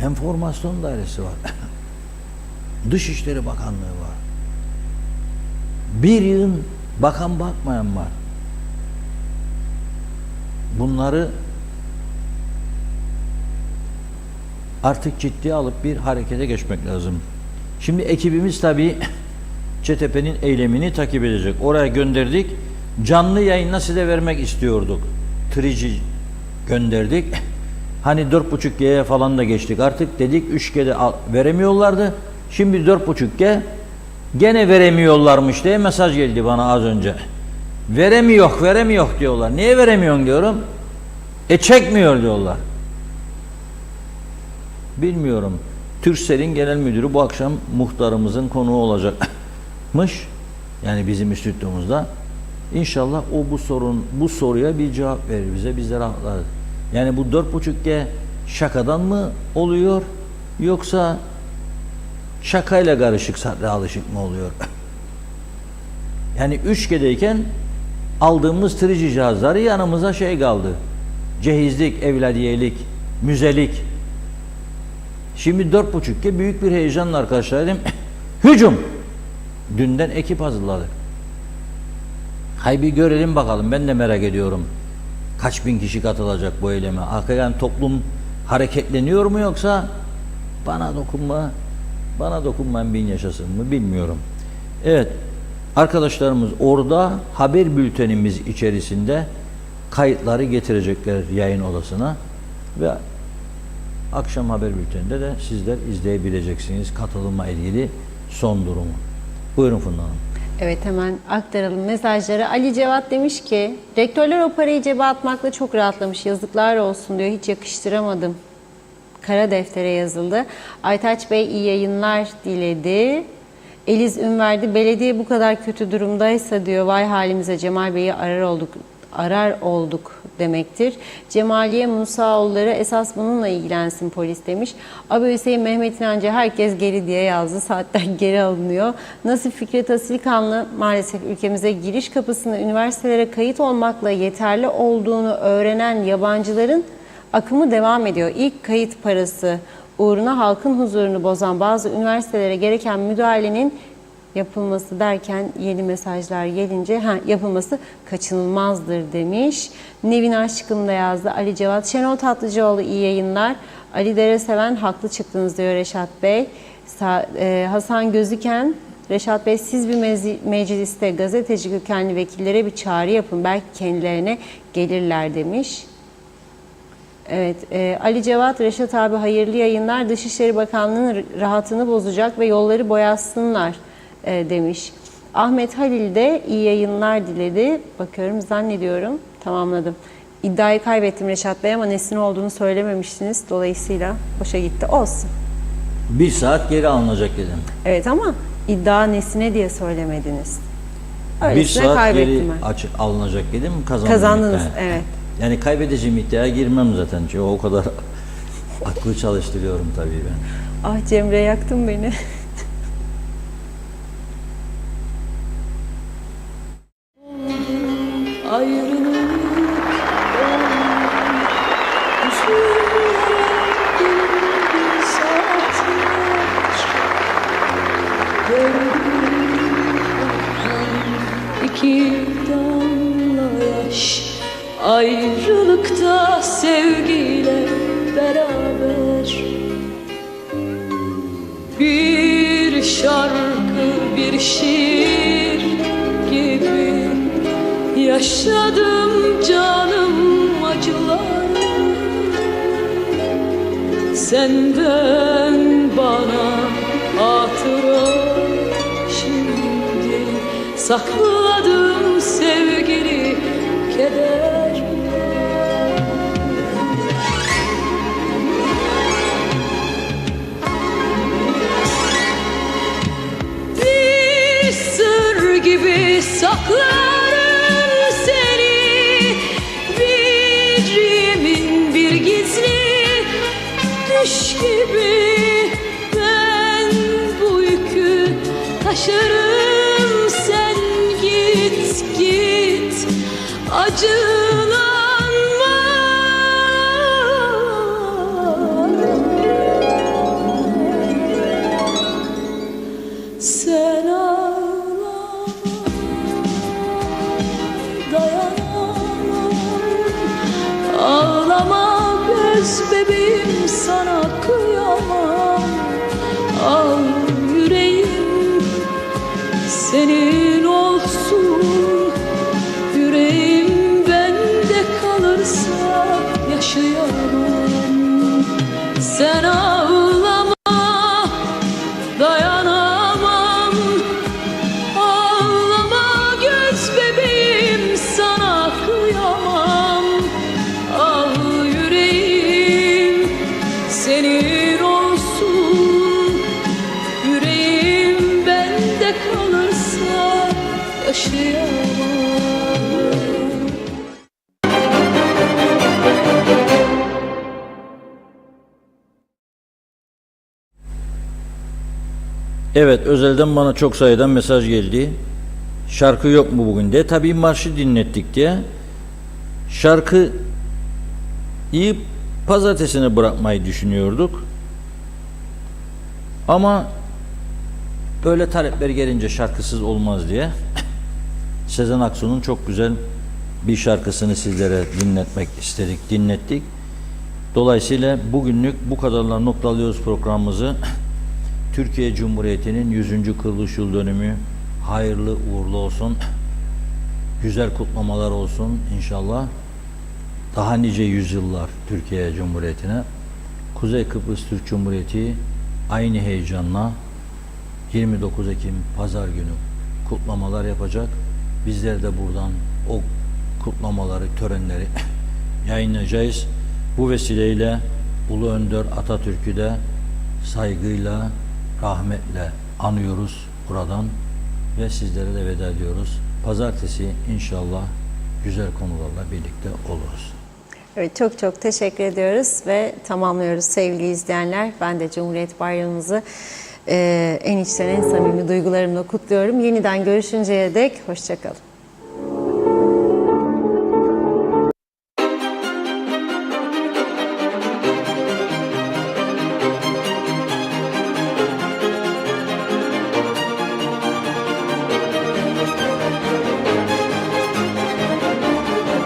Enformasyon dairesi var. Dışişleri Bakanlığı var. Bir yığın bakan bakmayan var. Bunları artık ciddiye alıp bir harekete geçmek lazım. Şimdi ekibimiz tabii CTP'nin eylemini takip edecek. Oraya gönderdik. Canlı yayınla size vermek istiyorduk. Trici gönderdik. Hani 4.5G'ye falan da geçtik. Artık dedik 3G'de veremiyorlardı. Şimdi 4.5G gene veremiyorlarmış diye mesaj geldi bana az önce. Veremiyor diyorlar. Niye veremiyorsun diyorum. Çekmiyor diyorlar. Bilmiyorum. Turkcell'in genel müdürü bu akşam muhtarımızın konuğu olacakmış. Yani bizim stüdyomuzda. İnşallah o bu soruya bir cevap verir bize. Biz de rahatlarız. Yani bu 4.5G şakadan mı oluyor yoksa şakayla karışık sadece alışık mı oluyor? Yani 3G'deyken aldığımız 3G cihazları yanımıza kaldı. Cehizlik, evladiyelik, müzelik. Şimdi 4.5G büyük bir heyecanla arkadaşlar dedim. Hücum! Dünden ekip hazırladık. Hay bir görelim bakalım. Ben de merak ediyorum. Kaç bin kişi katılacak bu eyleme? Hakikaten toplum hareketleniyor mu yoksa bana dokunmayan bin yaşasın mı bilmiyorum. Evet. Arkadaşlarımız orada haber bültenimiz içerisinde kayıtları getirecekler yayın odasına ve akşam haber bülteninde de sizler izleyebileceksiniz katılımla ilgili son durumu. Buyurun Funda Hanım. Evet, hemen aktaralım mesajları. Ali Cevat demiş ki, rektörler o parayı cebe atmakla çok rahatlamış. Yazıklar olsun diyor. Hiç yakıştıramadım. Kara deftere yazıldı. Aytaç Bey iyi yayınlar diledi. Eliz Ünverdi, belediye bu kadar kötü durumdaysa diyor, vay halimize, Cemal Bey'i arar olduk demektir. Cemaliye Musaoğulları, esas bununla ilgilensin polis demiş. Abi Hüseyin Mehmet İnancı, herkes geri diye yazdı. Saatler geri alınıyor. Nasip Fikret Asilkanlı, maalesef ülkemize giriş kapısında üniversitelere kayıt olmakla yeterli olduğunu öğrenen yabancıların akımı devam ediyor. İlk kayıt parası uğruna halkın huzurunu bozan bazı üniversitelere gereken müdahalenin yapılması derken yeni mesajlar gelince yapılması kaçınılmazdır demiş. Nevin Aşkın da yazdı. Ali Cevat, Şenol Tatlıcıoğlu iyi yayınlar. Ali Dereseven, haklı çıktınız diyor Reşat Bey. Hasan Gözüken, Reşat Bey, siz bir mecliste gazeteci kökenli vekillere bir çağrı yapın. Belki kendilerine gelirler demiş. Evet, Ali Cevat, Reşat abi hayırlı yayınlar. Dışişleri Bakanlığı'nın rahatını bozacak ve yolları boyasınlar demiş. Ahmet Halil de iyi yayınlar diledi. Bakıyorum, zannediyorum tamamladım. İddiayı kaybettim Reşat Bey ama nesine olduğunu söylememiştiniz. Dolayısıyla boşa gitti. Olsun. 1 saat geri alınacak dedim. Evet ama iddia nesine diye söylemediniz. 1 Öylesine saat kaybettim geri ben. alınacak dedim. Kazandınız, evet. Yani kaybedeceğim iddiaya girmem zaten. Çünkü o kadar aklı çalıştırıyorum tabii ben. Ah Cemre, yaktın beni. İki damla yaş, ayrılıkta sevgiyle beraber. Bir şarkı, bir şiir gibi yaşadım canım acılar. Senden bana hatıra, şimdi sakladım sevgili keder. Bir sır gibi saklarım seni, bir yemin, bir gizli düş gibi. Ben bu yükü taşırım, sen git git, acılanma. Sen ağlama, dayanamam. Ağlama göz bebeğim, sana kıyamam. Al yüreğim senin olsun, yüreğim bende kalırsa yaşayamam. Sen ağlama, dayanamam. Ağlama göz bebeğim, sana kıyamam. Al yüreğim senin olsun, yüreğim bende kalırsa yaşayamam. Evet, özelden bana çok sayıdan mesaj geldi. Şarkı yok mu bugün diye. Tabii marşı dinlettik diye. Şarkı iyi pazartesine bırakmayı düşünüyorduk. Ama böyle talepler gelince şarkısız olmaz diye Sezen Aksu'nun çok güzel bir şarkısını sizlere dinletmek istedik, dinlettik. Dolayısıyla bugünlük bu kadarla noktalıyoruz programımızı. Türkiye Cumhuriyeti'nin 100. kuruluş yıl dönümü hayırlı uğurlu olsun. Güzel kutlamalar olsun inşallah. Daha nice yüzyıllar Türkiye Cumhuriyeti'ne. Kuzey Kıbrıs Türk Cumhuriyeti aynı heyecanla 29 Ekim Pazar günü kutlamalar yapacak. Bizler de buradan o kutlamaları, törenleri yayınlayacağız. Bu vesileyle Ulu Önder Atatürk'ü de saygıyla, rahmetle anıyoruz buradan ve sizlere de veda ediyoruz. Pazartesi inşallah güzel konularla birlikte oluruz. Evet, çok çok teşekkür ediyoruz ve tamamlıyoruz sevgili izleyenler. Ben de Cumhuriyet Bayramımızı en içten en samimi duygularımla kutluyorum. Yeniden görüşünceye dek hoşça kalın.